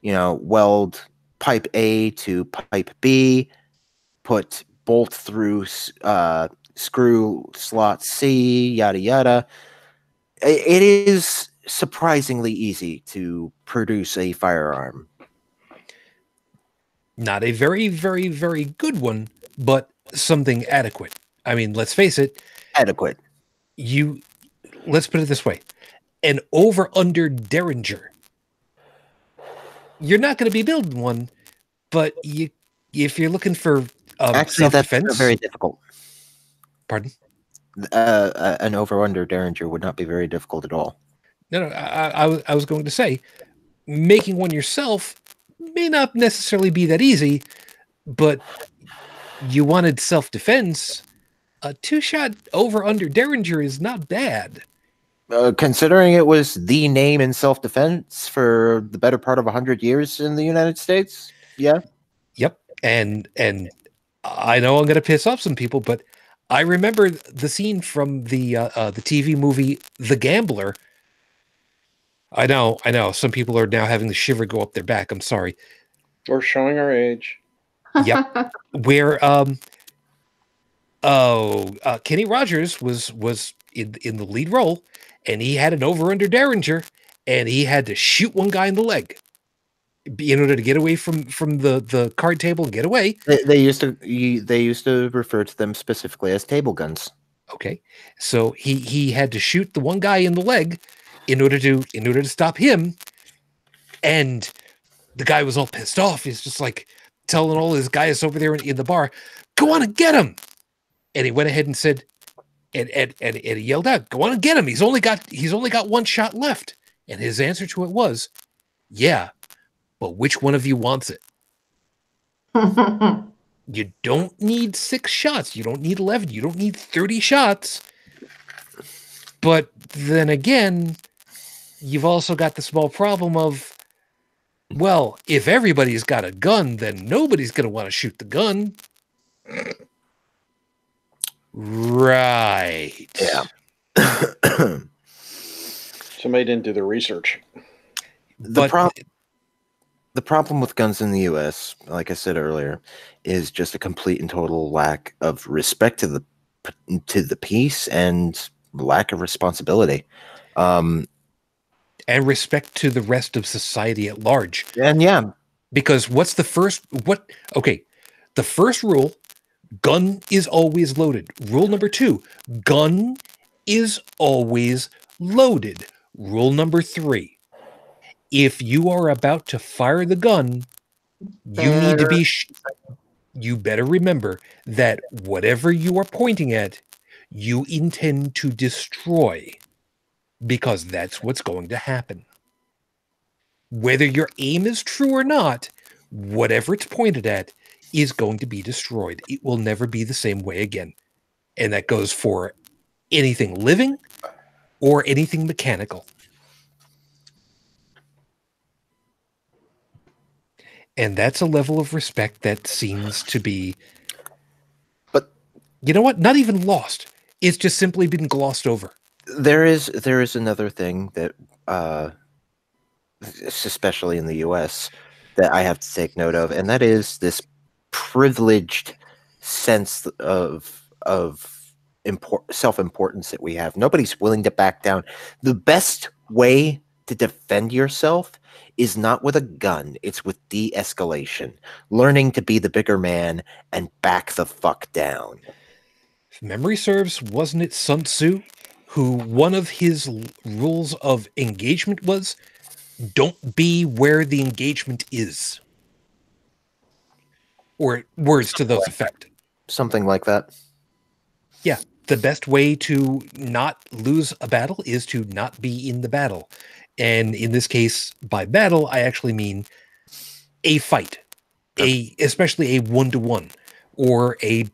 Weld pipe A to pipe B, put bolt through screw slot C, yada yada. It is surprisingly easy to produce a firearm. Not a very, very, very good one, but something adequate. I mean, let's face it. Adequate. Let's put it this way. An over-under Derringer. You're not going to be building one, but if you're looking for actually, self-defense, that's very difficult. Pardon? An over-under Derringer would not be very difficult at all. No, I was going to say, making one yourself may not necessarily be that easy, but you wanted self-defense. A 2-shot over-under Derringer is not bad. Considering it was the name in self-defense for the better part of 100 years in the United States, yeah. Yep, and I know I'm going to piss off some people, but I remember the scene from the TV movie The Gambler. I know. Some people are now having the shiver go up their back. I'm sorry. We're showing our age. Yep. Where Kenny Rogers was in the lead role, and he had an over-under Derringer, and he had to shoot one guy in the leg in order to get away from the card table and get away. They used to refer to them specifically as table guns. Okay, so he had to shoot the one guy in the leg in order to stop him, and the guy was all pissed off. He's just like telling all his guys over there in the bar, "Go on and get him!" And he went ahead and said, and he yelled out, "Go on and get him! He's only got one shot left." And his answer to it was, "Yeah, but which one of you wants it?" You don't need 6 shots. You don't need 11. You don't need 30 shots. But then again, you've also got the small problem of, well, if everybody's got a gun, then nobody's going to want to shoot the gun. Right. Yeah. Somebody didn't do the research. The problem with guns in the U.S., like I said earlier, is just a complete and total lack of respect to the peace and lack of responsibility, and respect to the rest of society at large. And yeah, because the first rule: gun is always loaded. Rule number 2: gun is always loaded. Rule number 3: if you are about to fire the gun, you better remember that whatever you are pointing at, you intend to destroy, because that's what's going to happen. Whether your aim is true or not, whatever it's pointed at is going to be destroyed. It will never be the same way again. And that goes for anything living or anything mechanical. And that's a level of respect that seems to be, but you know what? Not even lost. It's just simply been glossed over. There is another thing that, especially in the U.S., that I have to take note of, and that is this privileged sense of self-importance that we have. Nobody's willing to back down. The best way to defend yourself is not with a gun, it's with de-escalation, learning to be the bigger man and back the fuck down. If memory serves, wasn't it Sun Tzu who one of his rules of engagement was don't be where the engagement is? Or words to those effect. Something like that. Yeah. The best way to not lose a battle is to not be in the battle. And in this case, by battle, I actually mean a fight, especially a 1-to-1 or a,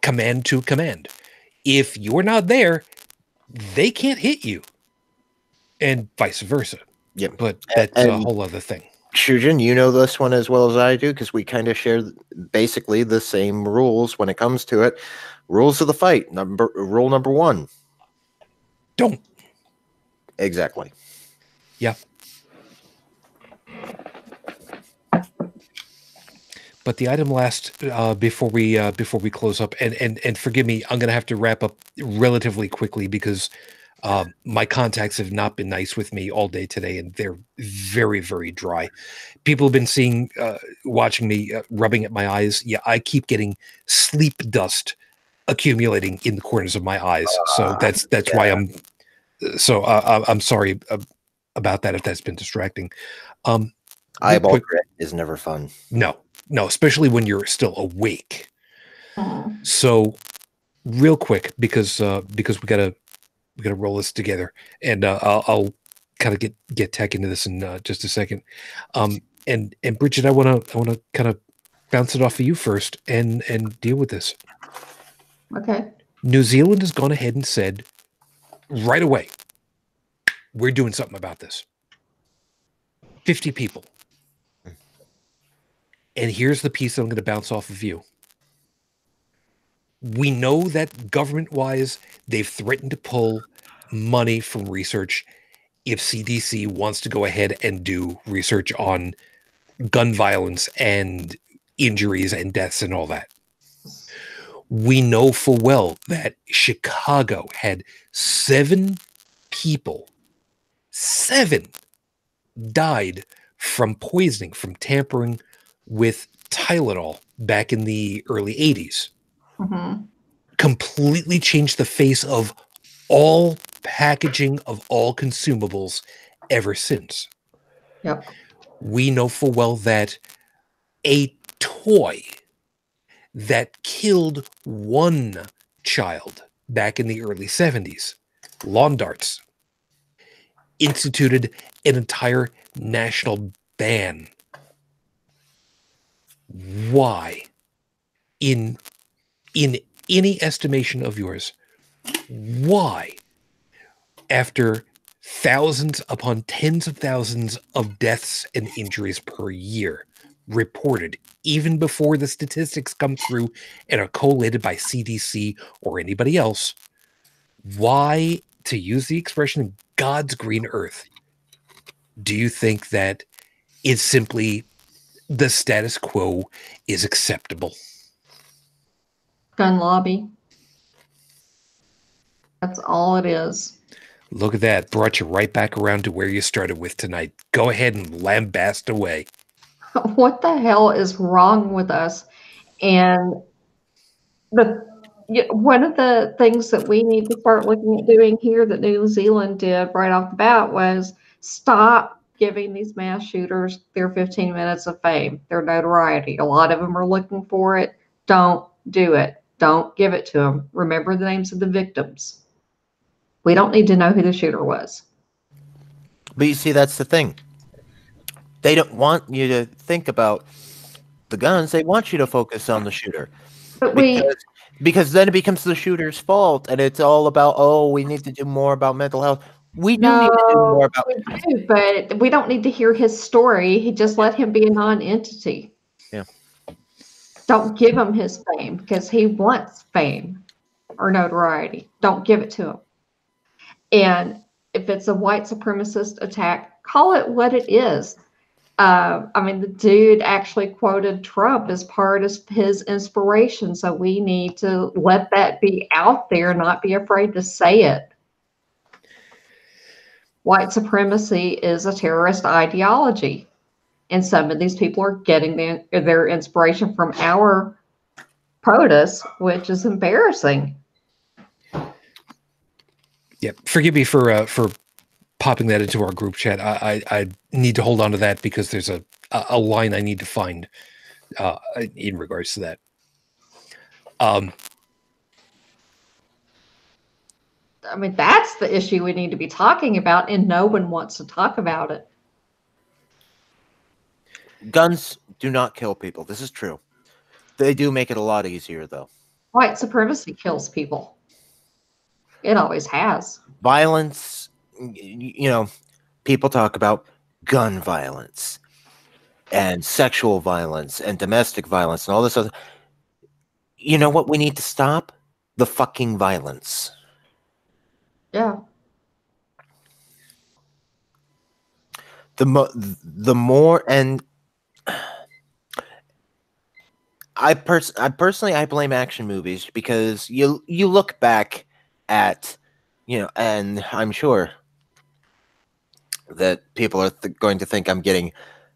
command to command. If you're not there, they can't hit you, and vice versa. Yeah, but that's a whole other thing. Shujin, you know this one as well as I do because we kind of share basically the same rules when it comes to it. Rules of the fight. Rule number 1. Don't. Exactly. Yeah. But the item last before we close up, and forgive me, I'm gonna have to wrap up relatively quickly because my contacts have not been nice with me all day today, and they're very, very dry. People have been watching me, rubbing at my eyes. Yeah, I keep getting sleep dust accumulating in the corners of my eyes. So that's why I'm. So I'm sorry about that if that's been distracting. Eyeball grit is never fun. No, especially when you're still awake. So, real quick, because we gotta roll this together, and I'll kind of get tech into this in just a second. And Bridget, I wanna kind of bounce it off of you first and deal with this. Okay. New Zealand has gone ahead and said right away, we're doing something about this. 50 people. And here's the piece that I'm going to bounce off of you. We know that government-wise, they've threatened to pull money from research if CDC wants to go ahead and do research on gun violence and injuries and deaths and all that. We know full well that Chicago had 7 people, 7 died from poisoning, from tampering with Tylenol back in the early 80s. Mm-hmm. Completely changed the face of all packaging of all consumables ever since. Yep. We know full well that a toy that killed one child back in the early 70s, lawn darts, instituted an entire national ban. Why? In any estimation of yours, why, after thousands upon tens of thousands of deaths and injuries per year reported, even before the statistics come through and are collated by CDC or anybody else, why, to use the expression God's green earth, do you think that it's simply the status quo is acceptable? Gun lobby. That's all it is. Look at that. Brought you right back around to where you started with tonight. Go ahead and lambast away. What the hell is wrong with us? And one of the things that we need to start looking at doing here that New Zealand did right off the bat was stop giving these mass shooters their 15 minutes of fame, their notoriety. A lot of them are looking for it. Don't do it. Don't give it to them. Remember the names of the victims. We don't need to know who the shooter was. But you see, that's the thing. They don't want you to think about the guns. They want you to focus on the shooter. But because then it becomes the shooter's fault, and it's all about, we need to do more about mental health. We do need to do more about it. But we don't need to hear his story. He just let him be a non-entity. Yeah. Don't give him his fame because he wants fame or notoriety. Don't give it to him. And if it's a white supremacist attack, call it what it is. The dude actually quoted Trump as part of his inspiration. So we need to let that be out there, not be afraid to say it. White supremacy is a terrorist ideology. And some of these people are getting their inspiration from our POTUS, which is embarrassing. Yeah, forgive me for popping that into our group chat. I need to hold on to that because there's a line I need to find in regards to that. I mean, that's the issue we need to be talking about, and no one wants to talk about it. Guns do not kill people. This is true. They do make it a lot easier, though. White supremacy kills people. It always has. Violence, you know, people talk about gun violence and sexual violence and domestic violence and all this other. You know what we need to stop? The fucking violence. Yeah. The more, and I personally I blame action movies because you look back at, and I'm sure that people are going to think I'm getting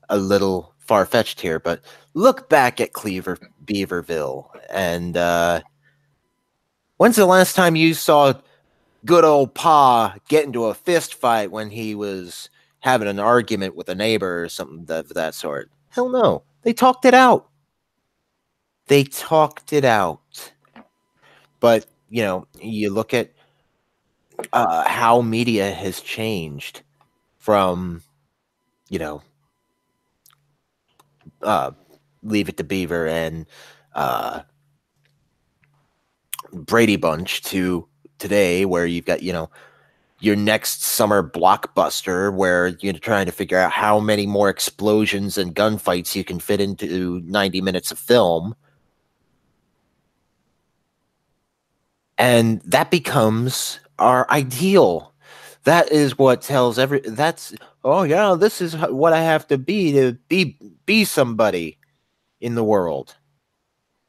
a little far-fetched here, but look back at Beaverville, and when's the last time you saw good old Pa get into a fist fight when he was having an argument with a neighbor or something of that sort? Hell no. They talked it out. But, you look at how media has changed from, Leave It to Beaver and Brady Bunch to today, where you've got, your next summer blockbuster where you're trying to figure out how many more explosions and gunfights you can fit into 90 minutes of film. And that becomes our ideal. That is what tells oh yeah, this is what I have to be somebody in the world.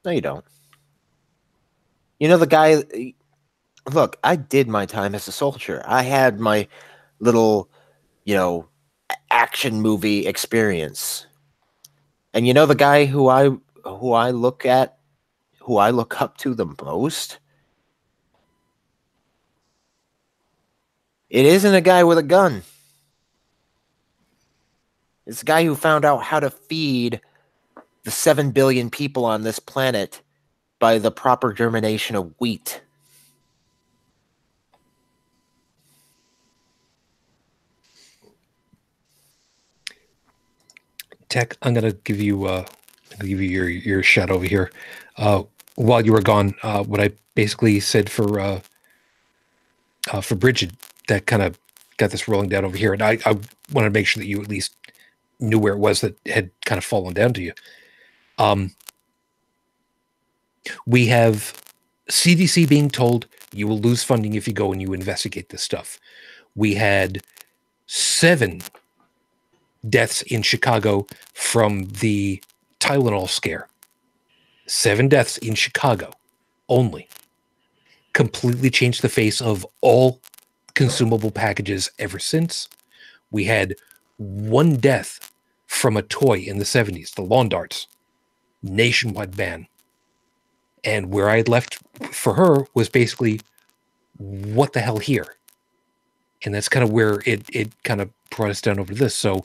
No, you don't. The guy, look, I did my time as a soldier. I had my little, action movie experience. And the guy who I look up to the most, it isn't a guy with a gun. It's a guy who found out how to feed the 7 billion people on this planet by the proper germination of wheat. Tech, I'm gonna give you your shot over here. While you were gone, what I basically said for Bridget, that kind of got this rolling down over here, and I wanted to make sure that you at least knew where it was that had kind of fallen down to you. We have CDC being told you will lose funding if you go and you investigate this stuff. We had 7 deaths in Chicago from the Tylenol scare. 7 deaths in Chicago only. Completely changed the face of all consumable packages ever since. We had 1 death from a toy in the 70s, the lawn darts. Nationwide ban. And where I had left for her was basically, what the hell here? And that's kind of where it kind of brought us down over to this. So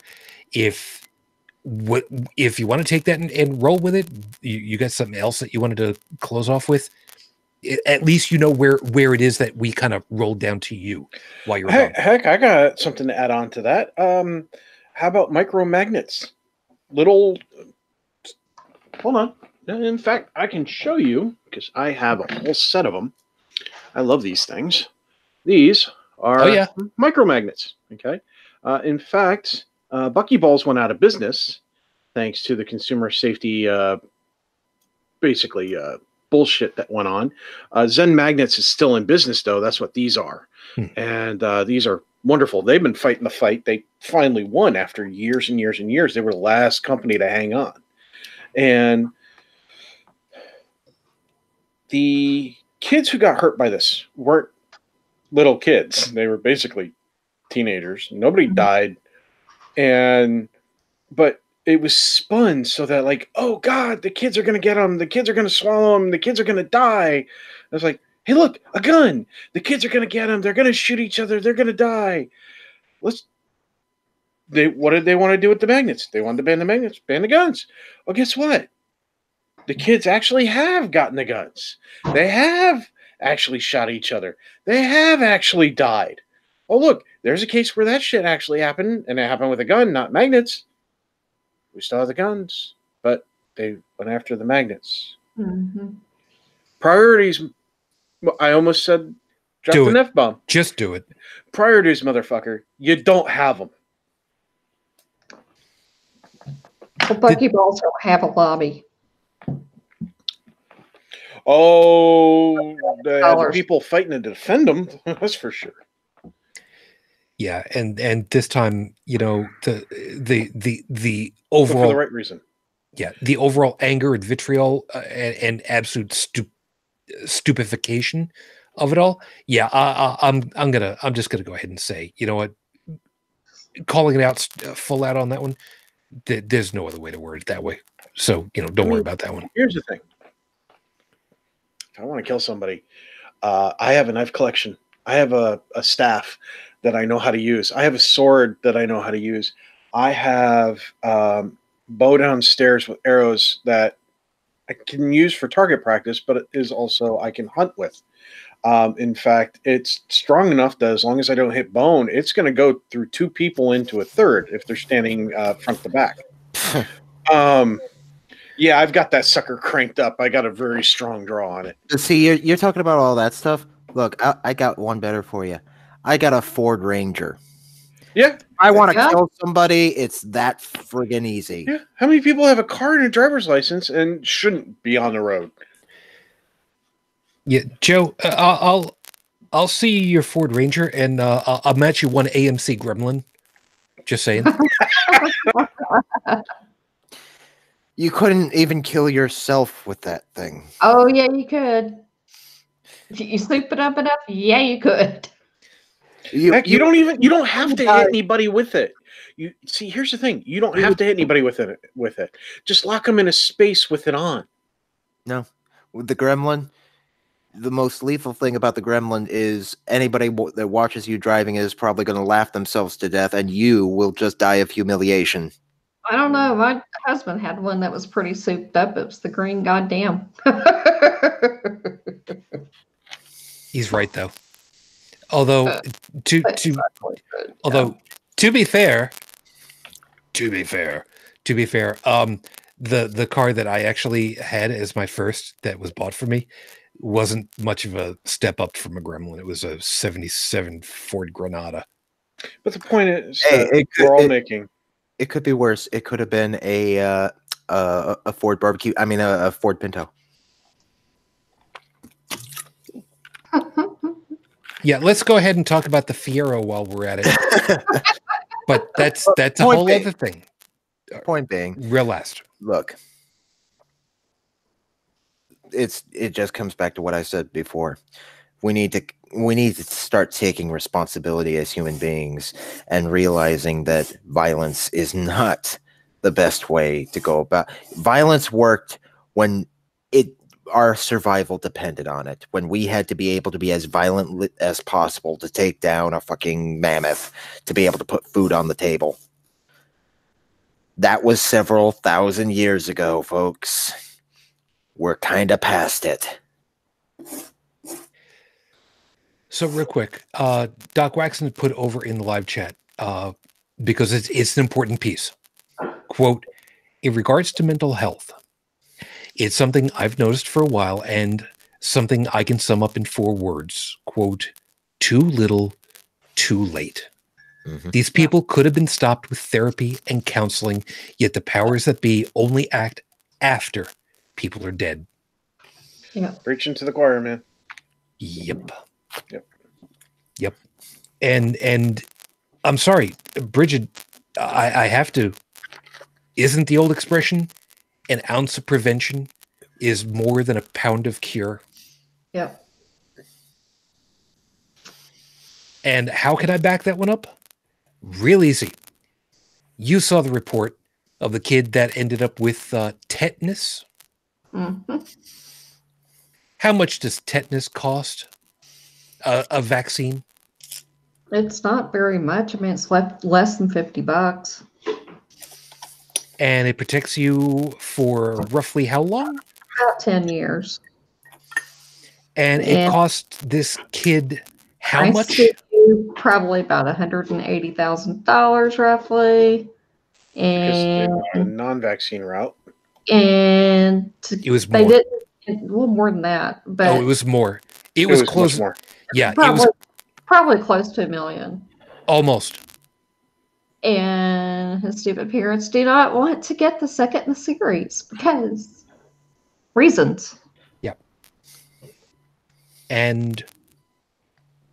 if you want to take that and roll with it, you got something else that you wanted to close off with, at least you know where it is that we kind of rolled down to you while you're gone. Heck, I got something to add on to that. How about micromagnets? Hold on. In fact, I can show you because I have a whole set of them. I love these things. These are micromagnets. Okay. In fact, Buckyballs went out of business thanks to the consumer safety, bullshit that went on. Zen Magnets is still in business, though. That's what these are. And these are wonderful. They've been fighting the fight. They finally won after years and years and years. They were the last company to hang on. And the kids who got hurt by this weren't little kids. They were basically teenagers. Nobody died, but it was spun so that like, oh God, the kids are gonna get them. The kids are gonna swallow them. The kids are gonna die. I was like, hey, look, a gun. The kids are gonna get them. They're gonna shoot each other. They're gonna die. What did they want to do with the magnets? They wanted to ban the magnets, ban the guns. Well, guess what? The kids actually have gotten the guns. They have actually shot each other. They have actually died. Oh, look, there's a case where that shit actually happened, and it happened with a gun, not magnets. We still have the guns, but they went after the magnets. Mm-hmm. Priorities. I almost said dropped an F-bomb. Just do it. Priorities, motherfucker. You don't have them. But people also have a lobby. Oh, the people fighting to defend them. That's for sure. Yeah, and this time, you know, the overall, for the right reason. Yeah, the overall anger and vitriol and absolute stupefaction of it all. Yeah, I'm just gonna go ahead and say, you know what, calling it out full out on that one. There's no other way to word it that way. So, you know, don't worry about that one. Here's the thing. If I want to kill somebody, I have a knife collection. I have a staff that I know how to use. I have a sword that I know how to use. I have bow downstairs with arrows that I can use for target practice, but it is also I can hunt with. In fact, it's strong enough that as long as I don't hit bone, it's going to go through two people into a third if they're standing front to back. Yeah, I've got that sucker cranked up. I got a very strong draw on it. See, you're talking about all that stuff. Look, I got one better for you. I got a Ford Ranger. Yeah. I want to kill somebody. It's that friggin' easy. Yeah. How many people have a car and a driver's license and shouldn't be on the road? Yeah, Joe, I'll see your Ford Ranger, and I'll match you one AMC Gremlin. Just saying. You couldn't even kill yourself with that thing. Oh yeah, you could. You soup it up enough? Yeah, you could. You don't have to hit anybody with it. You see, here's the thing: you don't have to hit anybody with it. Just lock them in a space with it on. No, with the Gremlin, the most lethal thing about the Gremlin is anybody that watches you driving is probably going to laugh themselves to death, and you will just die of humiliation. I don't know. My husband had one that was pretty souped up. It was the green goddamn. He's right, though. Although, to be fair, the car that I actually had as my first that was bought for me wasn't much of a step up from a Gremlin. It was a '77 Ford Granada. But the point is, we're all making. It could be worse. It could have been a Ford barbecue. I mean, a Ford Pinto. Yeah, let's go ahead and talk about the Fiero while we're at it. But that's a whole other thing. Point being, real last. Look, it just comes back to what I said before. We need to start taking responsibility as human beings and realizing that violence is not the best way to go about. Violence worked when our survival depended on it, when we had to be able to be as violent as possible to take down a fucking mammoth, to be able to put food on the table. That was several thousand years ago, folks. We're kind of past it. So real quick, Doc Waxon put over in the live chat, because it's an important piece. Quote, in regards to mental health, it's something I've noticed for a while and something I can sum up in 4 words. Quote, too little, too late. Mm-hmm. These people could have been stopped with therapy and counseling, yet the powers that be only act after people are dead. Yeah. Preaching to the choir, man. Yep. And I'm sorry, Bridget, I have to. Isn't the old expression, an ounce of prevention is more than a pound of cure? Yep. And how can I back that one up? Real easy. You saw the report of the kid that ended up with tetanus. Mm-hmm. How much does tetanus cost? A vaccine? It's not very much. I mean, it's less than $50. And it protects you for roughly how long? About 10 years. And it cost this kid how much? Probably about $180,000 roughly. Because they And went the non-vaccine route. It was more. They did a little more than that. But it was more. It was close. Much more. Yeah, probably, it was probably close to $1 million. Almost. And his stupid parents do not want to get the second in the series because reasons. Yeah. And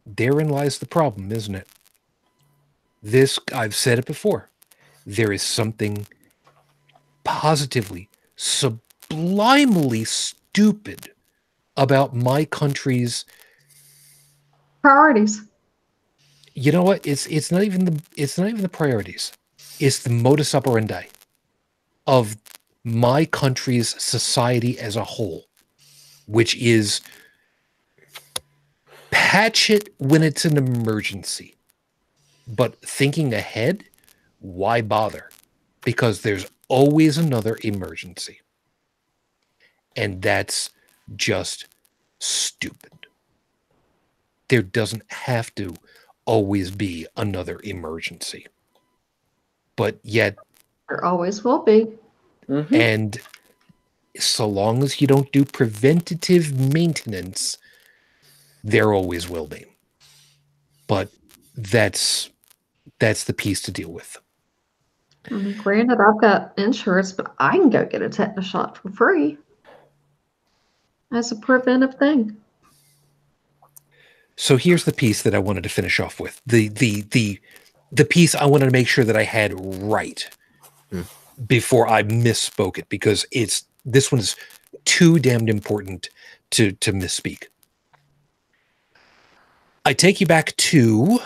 therein lies the problem, isn't it? I've said it before. There is something positively, sublimely stupid about my country's Priorities. You know what? It's not even the priorities. It's the modus operandi of my country's society as a whole, which is patch it when it's an emergency. But thinking ahead, why bother? Because there's always another emergency. And that's just stupid. There doesn't have to always be another emergency. But yet... There always will be. Mm-hmm. And so long as you don't do preventative maintenance, there always will be. But that's the piece to deal with. Granted, I've got insurance, but I can go get a tetanus shot for free as a preventive thing. So here's the piece that I wanted to finish off with. The piece I wanted to make sure that I had right before I misspoke it, because this one's too damned important to misspeak. I take you back to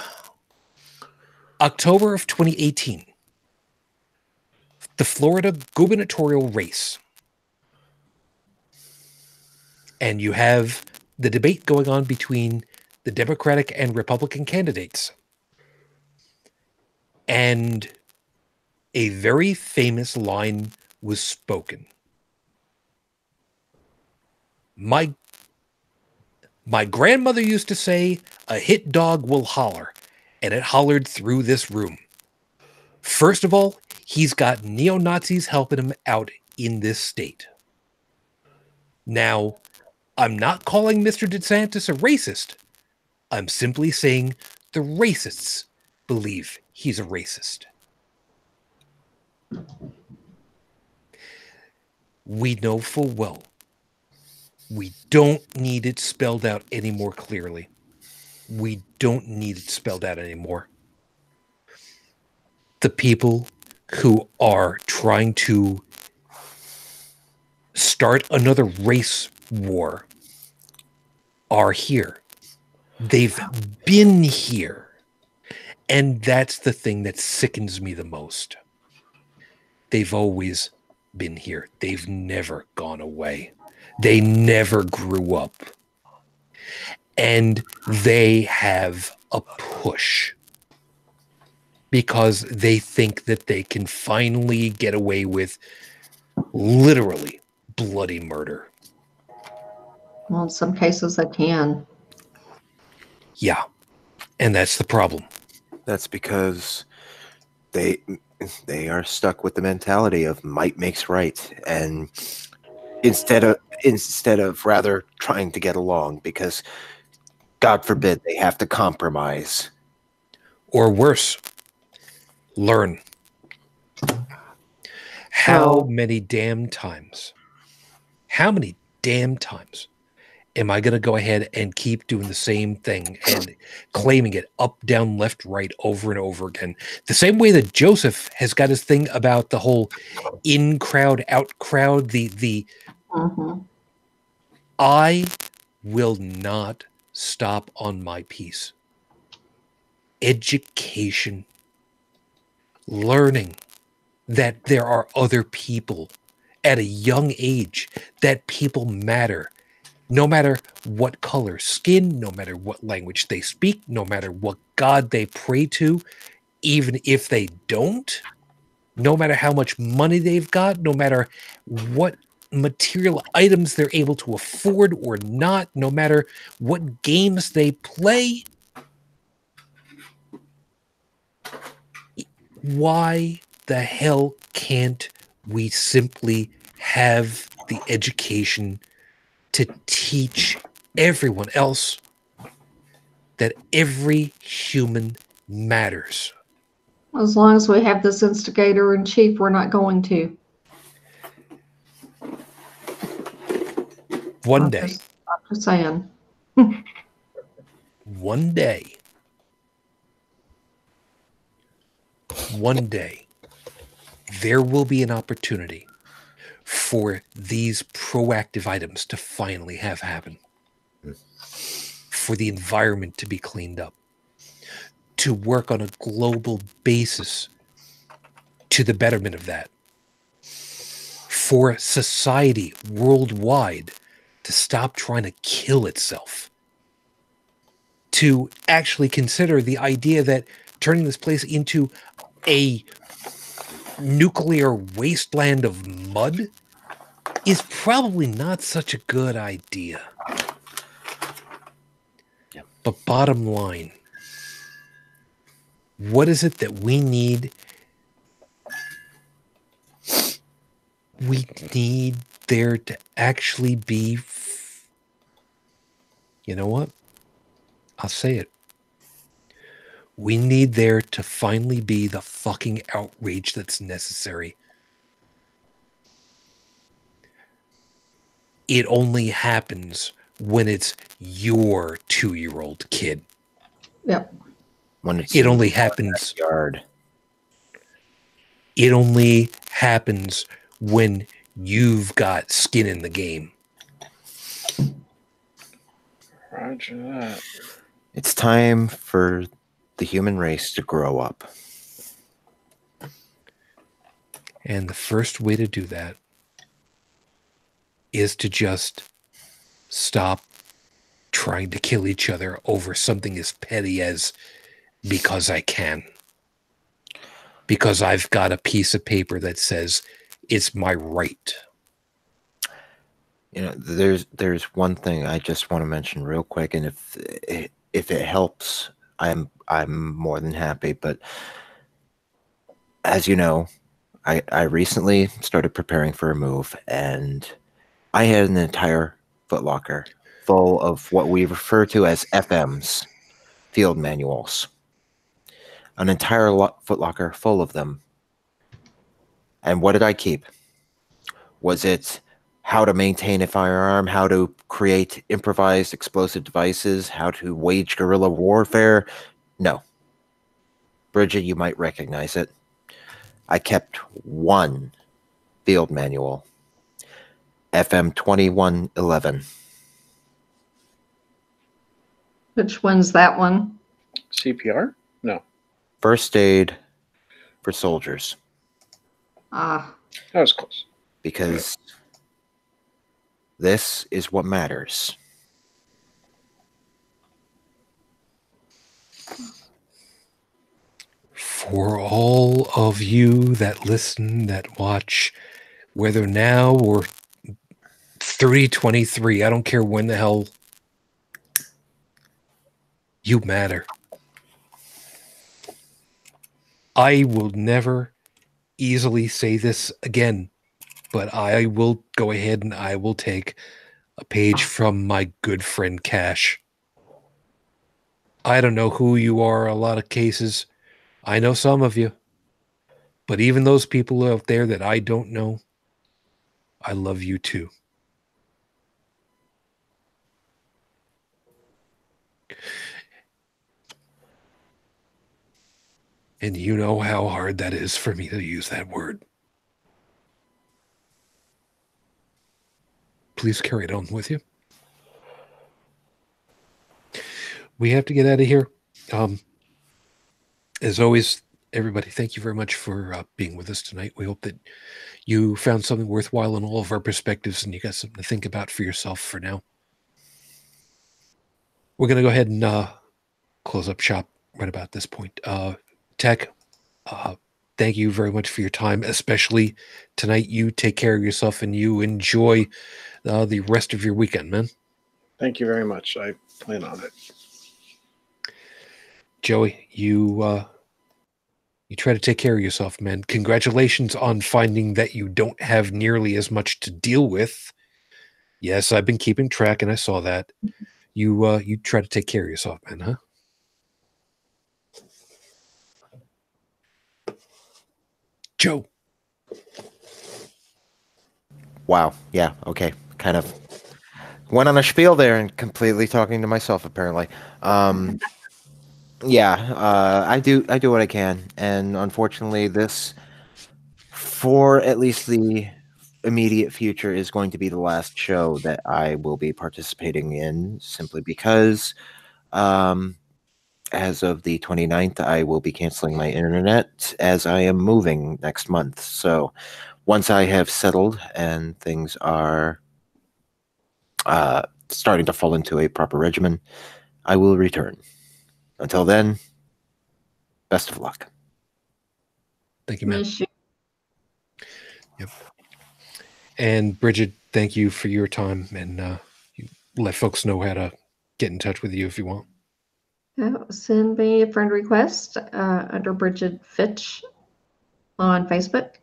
October of 2018, the Florida gubernatorial race. And you have the debate going on between the Democratic and Republican candidates. And a very famous line was spoken. My grandmother used to say, a hit dog will holler, and it hollered through this room. First of all, he's got neo-Nazis helping him out in this state. Now, I'm not calling Mr. DeSantis a racist. I'm simply saying the racists believe he's a racist. We know full well we don't need it spelled out any more clearly. We don't need it spelled out anymore. The people who are trying to start another race war are here. They've been here. And that's the thing that sickens me the most. They've always been here. They've never gone away. They never grew up. And they have a push because they think that they can finally get away with literally bloody murder. Well, in some cases they can. Yeah. And that's the problem. That's because they are stuck with the mentality of might makes right, and instead of rather trying to get along, because God forbid they have to compromise. Or worse, learn. How many damn times am I going to go ahead and keep doing the same thing and claiming it up, down, left, right, over and over again? The same way that Joseph has got his thing about the whole in crowd, out crowd, I will not stop on my piece. Education learning that there are other people at a young age, that people matter, no matter what color skin, no matter what language they speak, no matter what God they pray to, even if they don't, no matter how much money they've got, no matter what material items they're able to afford or not, no matter what games they play. Why the hell can't we simply have the education to teach everyone else that every human matters? As long as we have this instigator in chief, we're not going to. One day. I'm just saying. One day. One day. There will be an opportunity for these proactive items to finally have happen. For the environment to be cleaned up. To work on a global basis to the betterment of that. For society worldwide to stop trying to kill itself. To actually consider the idea that turning this place into a nuclear wasteland of mud is probably not such a good idea. Yeah. But bottom line, what is it that we need? We need there to actually be... You know what? I'll say it. We need there to finally be the fucking outrage that's necessary. It only happens when it's your 2-year-old kid. Yep. When it's It only happens. Yard. It only happens when you've got skin in the game. Roger that. It's time for the human race to grow up. And the first way to do that is to just stop trying to kill each other over something as petty as because I can. Because I've got a piece of paper that says it's my right. You know, there's one thing I just want to mention real quick, and if it helps, I'm more than happy. But as you know, I recently started preparing for a move, and I had an entire footlocker full of what we refer to as FMs, field manuals. An entire footlocker full of them. And what did I keep? Was it how to maintain a firearm, how to create improvised explosive devices, how to wage guerrilla warfare? No. Bridget, you might recognize it. I kept one field manual, FM 2111. Which one's that one? CPR? No. First aid for soldiers. Ah. That was close. Because this is what matters. For all of you that listen, that watch, whether now or 323, I don't care when the hell, you matter. I will never easily say this again, but I will go ahead and I will take a page from my good friend Cash. I don't know who you are in a lot of cases. I know some of you. But even those people out there that I don't know, I love you too. And you know how hard that is for me to use that word. Please carry it on with you. We have to get out of here. As always, everybody, thank you very much for being with us tonight. We hope that you found something worthwhile in all of our perspectives and you got something to think about for yourself for now. We're going to go ahead and close up shop right about this point. Tech, thank you very much for your time, especially tonight. You take care of yourself and you enjoy the rest of your weekend, man. Thank you very much. I plan on it. Joey, you try to take care of yourself, man. Congratulations on finding that you don't have nearly as much to deal with. Yes, I've been keeping track and I saw that. You try to take care of yourself, man, huh? Joe. Wow. Yeah. Okay. Kind of went on a spiel there and completely talking to myself, apparently. Yeah, I do what I can, and unfortunately, this, for at least the immediate future, is going to be the last show that I will be participating in, simply because, as of the 29th, I will be canceling my internet as I am moving next month. So once I have settled and things are starting to fall into a proper regimen, I will return. Until then, best of luck. Thank you, man. Yep. And Bridget, thank you for your time, and you let folks know how to get in touch with you if you want. Send me a friend request under Bridget Fitch on Facebook,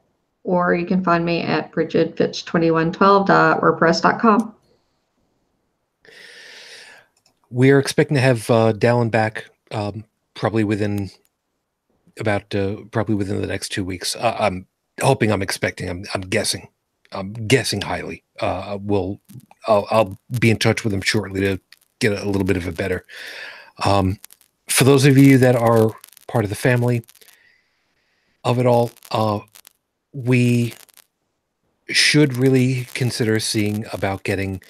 or you can find me at bridgetfitch2112.wordpress.com. We're expecting to have Dallin back probably within the next 2 weeks. I'm hoping, I'm expecting, I'm guessing highly. I'll be in touch with him shortly to get a little bit of a better. For those of you that are part of the family of it all, we should really consider seeing about getting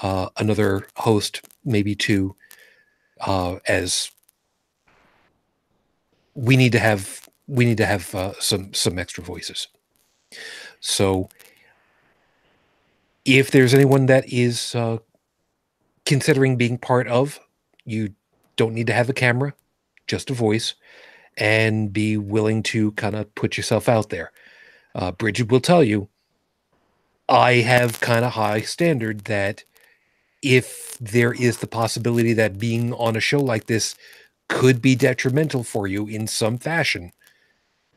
another host, maybe two, as we need to have some extra voices. So if there's anyone that is considering being part of, you don't need to have a camera, just a voice, and be willing to kind of put yourself out there. Bridget will tell you, I have kind of high standard that if there is the possibility that being on a show like this could be detrimental for you in some fashion,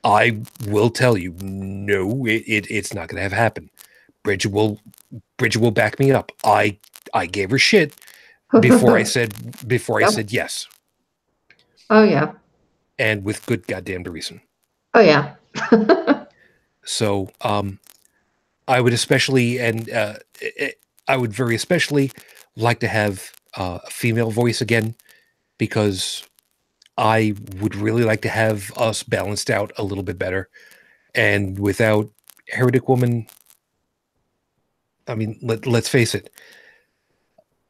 I will tell you, no, it's not going to have happen. Bridget will back me up. I gave her shit before I said yes. Oh yeah. And with good goddamn reason. Oh yeah. So I would especially, and I would very especially like to have a female voice again, because I would really like to have us balanced out a little bit better. And without Heretic Woman, I mean, let's face it,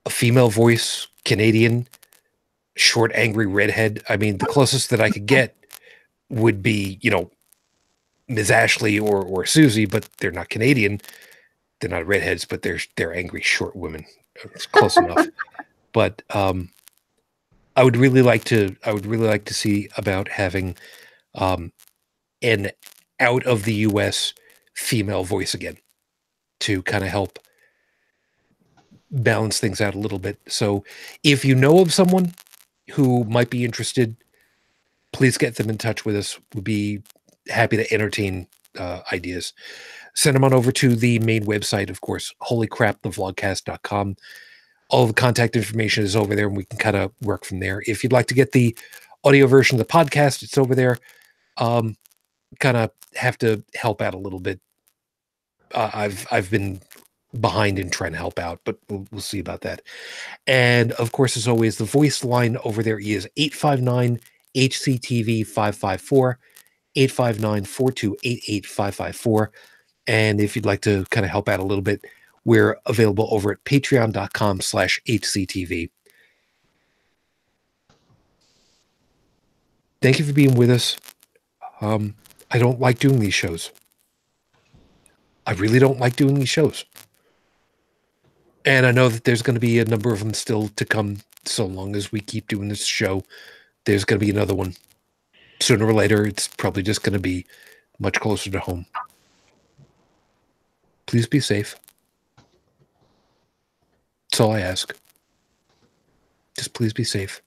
a female voice, Canadian, short, angry redhead. I mean, the closest that I could get would be, Ms. Ashley or Susie, but they're not Canadian. They're not redheads, but they're angry, short women. It's close enough. But I would really like to see about having an out of the US female voice again to kind of help balance things out a little bit. So if you know of someone who might be interested, please get them in touch with us. We'd be happy to entertain ideas. Send them on over to the main website, of course, holycrapthevlogcast.com. All the contact information is over there, and we can kind of work from there. If you'd like to get the audio version of the podcast, it's over there. Kind of have to help out a little bit. I've been behind in trying to help out, but we'll see about that. And of course, as always, the voice line over there is 859 HCTV 554 859-4288-554. And if you'd like to kind of help out a little bit, we're available over at patreon.com/HCTV. Thank you for being with us. I don't like doing these shows. I really don't like doing these shows. And I know that there's going to be a number of them still to come. So long as we keep doing this show, there's going to be another one. Sooner or later, it's probably just going to be much closer to home. Please be safe. That's all I ask. Just please be safe.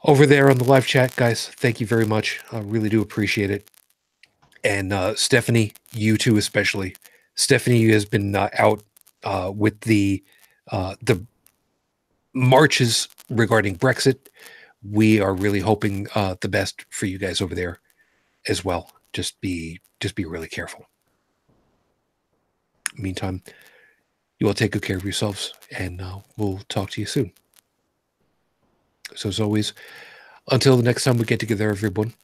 Over there on the live chat, guys, thank you very much. I really do appreciate it. And Stephanie, you too especially. Stephanie has been out with the marches regarding Brexit. We are really hoping the best for you guys over there as well. Just be really careful. Meantime, you all take good care of yourselves, and we'll talk to you soon. So as always, until the next time we get together, everyone,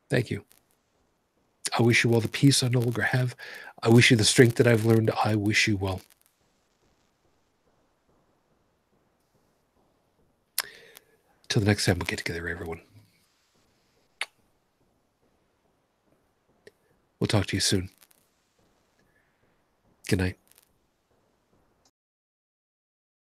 thank you. I wish you all the peace I no longer have. I wish you the strength that I've learned. I wish you well. Till the next time we get together, everyone. We'll talk to you soon. Good night.